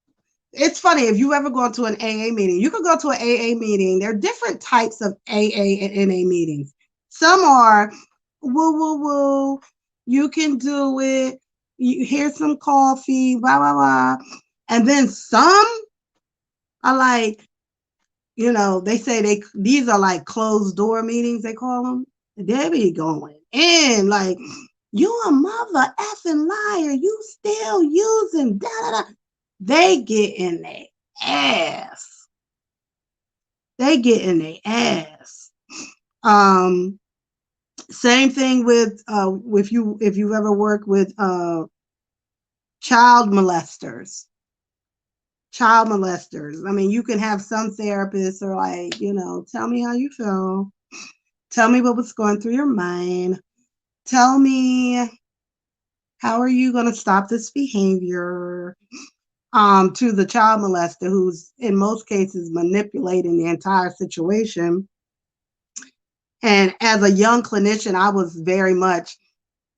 it's funny, if you ever gone to an AA meeting, you could go to an AA meeting. There are different types of AA and NA meetings. Some are woo, woo, woo, you can do it. Here's some coffee, blah, blah, blah. And then some are like, they say these are like closed door meetings, they call them. They be going in like, you a mother effing liar, you still using da da da. They get in their ass. They get in their ass. Same thing with if you've ever worked with child molesters. Child molesters. I mean, you can have some therapists are like, tell me how you feel. Tell me what was going through your mind. Tell me, how are you going to stop this behavior? To the child molester, who's in most cases manipulating the entire situation. And as a young clinician, I was very much,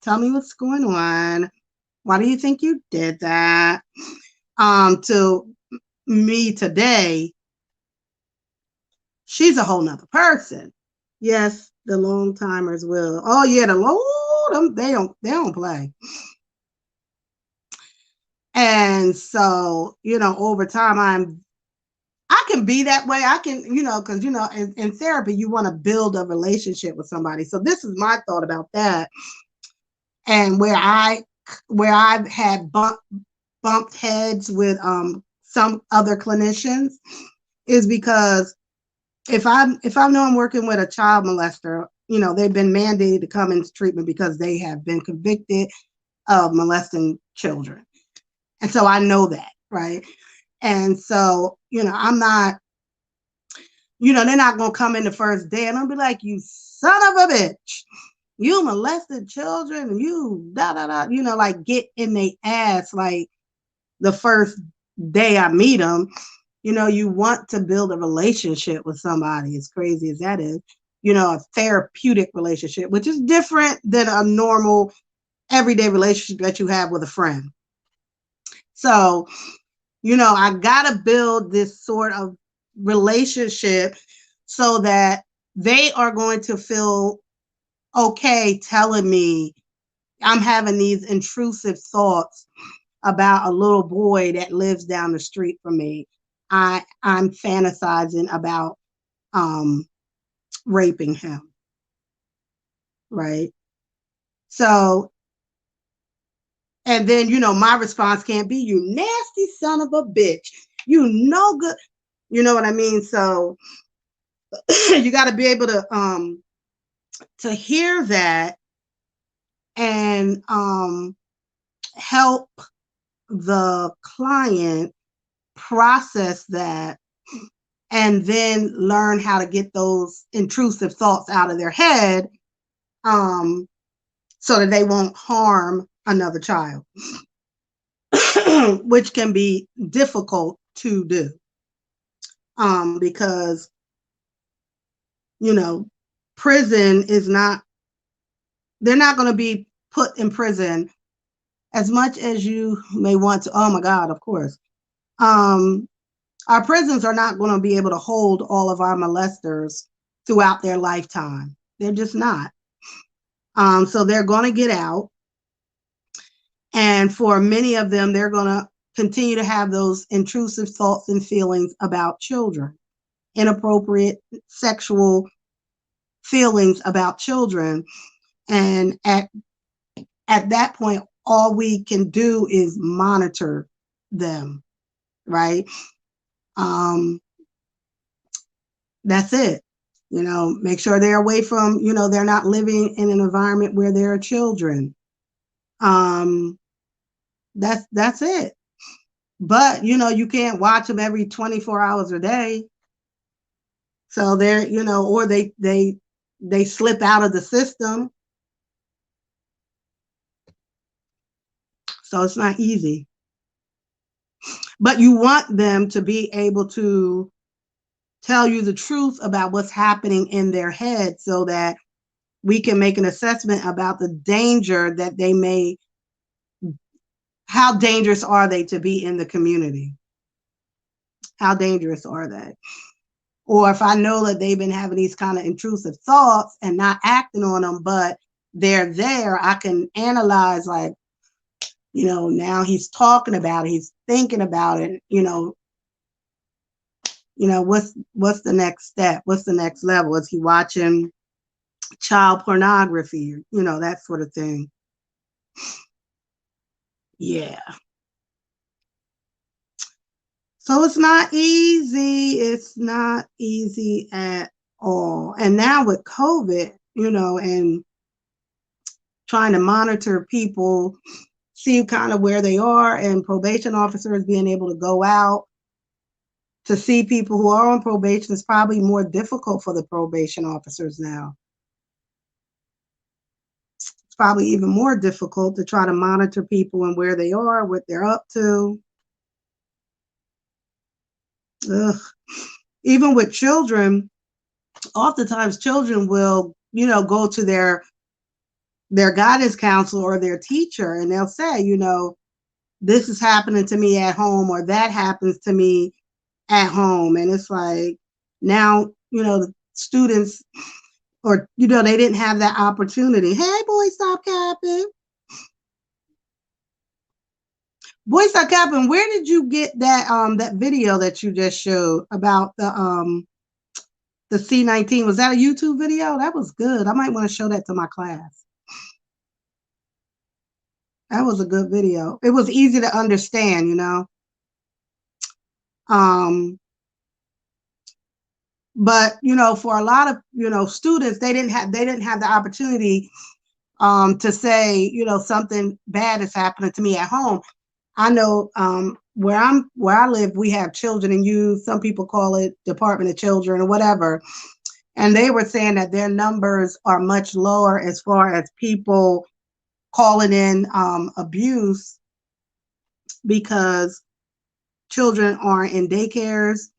tell me what's going on. Why do you think you did that? To me today, she's a whole nother person. Yes, the long timers will. Oh yeah, they don't play. And so, over time, I can be that way. I can, because, in therapy, you want to build a relationship with somebody. So this is my thought about that. And where I've had bumped heads with some other clinicians is because if I know I'm working with a child molester, they've been mandated to come into treatment because they have been convicted of molesting children. And so I know that, right? And so, I'm not, they're not going to come in the first day and I'll be like, you son of a bitch, you molested children, you da da da, like get in their ass, like, the first day I meet them. You know, you want to build a relationship with somebody, as crazy as that is, you know, a therapeutic relationship, which is different than a normal everyday relationship that you have with a friend. So, you know, I got to build this sort of relationship so that they are going to feel okay telling me I'm having these intrusive thoughts about a little boy that lives down the street from me. I'm fantasizing about um, raping him, right? So, and then, you know, my response can't be, you nasty son of a bitch, you no good. You know what I mean? So you got to be able to hear that and help the client process that and then learn how to get those intrusive thoughts out of their head um, so that they won't harm another child, which can be difficult to do because, you know, prison is not, they're not going to be put in prison as much as you may want to. Oh my God, of course. Our prisons are not going to be able to hold all of our molesters throughout their lifetime. They're just not. So they're going to get out. And for many of them, they're going to continue to have those intrusive thoughts and feelings about children, inappropriate sexual feelings about children. And at that point, all we can do is monitor them, right? That's it. You know, make sure they're away from, you know, they're not living in an environment where there are children. That's it. But, you know, you can't watch them every 24 hours a day. So they're, you know, or they slip out of the system. So it's not easy. But you want them to be able to tell you the truth about what's happening in their head so that we can make an assessment about the danger that they may, how dangerous are they to be in the community? How dangerous are they? Or if I know that they've been having these kind of intrusive thoughts and not acting on them, but they're there, I can analyze, like, you know, now he's talking about it, he's thinking about it, you know, what's the next step? What's the next level? Is he watching child pornography? You know, that sort of thing. Yeah. So it's not easy. It's not easy at all. And now with COVID, you know, and trying to monitor people, see kind of where they are, and probation officers being able to go out to see people who are on probation is probably more difficult for the probation officers now. It's probably even more difficult to try to monitor people and where they are, what they're up to. Ugh. Even with children, oftentimes children will, you know, go to their guidance counselor or their teacher, and they'll say, you know, this is happening to me at home, or that happens to me at home. And it's like, now, you know, the students, or, you know, they didn't have that opportunity. Hey, boy, stop capping. Boy, stop capping. Where did you get that that video that you just showed about the C-19? Was that a YouTube video? That was good. I might want to show that to my class. That was a good video. It was easy to understand, you know. But, you know, for a lot of, you know, students, they didn't have the opportunity to say, you know, something bad is happening to me at home. I know where I live, we have children and youth. Some people call it Department of Children or whatever. And they were saying that their numbers are much lower as far as people calling in abuse because children aren't in daycares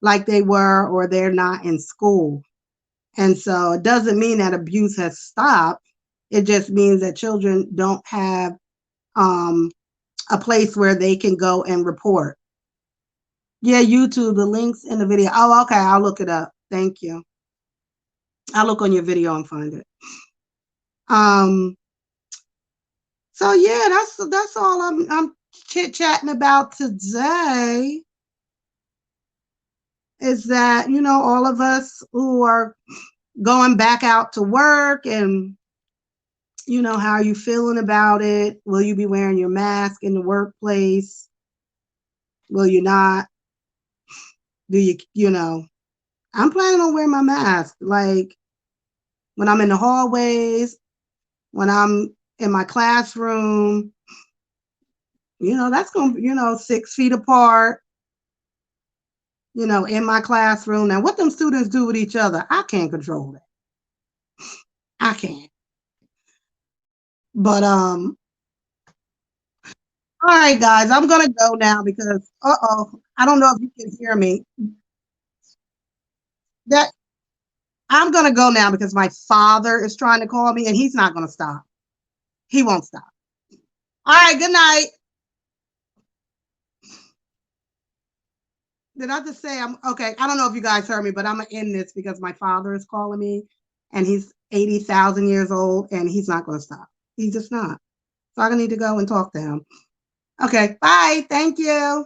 like they were, or they're not in school. And so it doesn't mean that abuse has stopped. It just means that children don't have a place where they can go and report. Yeah, YouTube, the links in the video. Oh, okay, I'll look it up. Thank you. I'll look on your video and find it. So yeah, that's all I'm chit-chatting about today. Is that, all of us who are going back out to work, and how are you feeling about it? Will you be wearing your mask in the workplace? Will you not? Do I'm planning on wearing my mask, like when I'm in the hallways, when I'm in my classroom, that's going to, 6 feet apart, in my classroom. Now, what them students do with each other, I can't control that. I can't. But all right, guys, I'm gonna go now because I don't know if you can hear me. That I'm gonna go now because my father is trying to call me and he's not gonna stop. He won't stop. All right, good night. Did I just say I'm okay? I don't know if you guys heard me, but I'm gonna end this because my father is calling me and he's 80,000 years old and he's not gonna stop. He's just not. So I need to go and talk to him. Okay, bye. Thank you.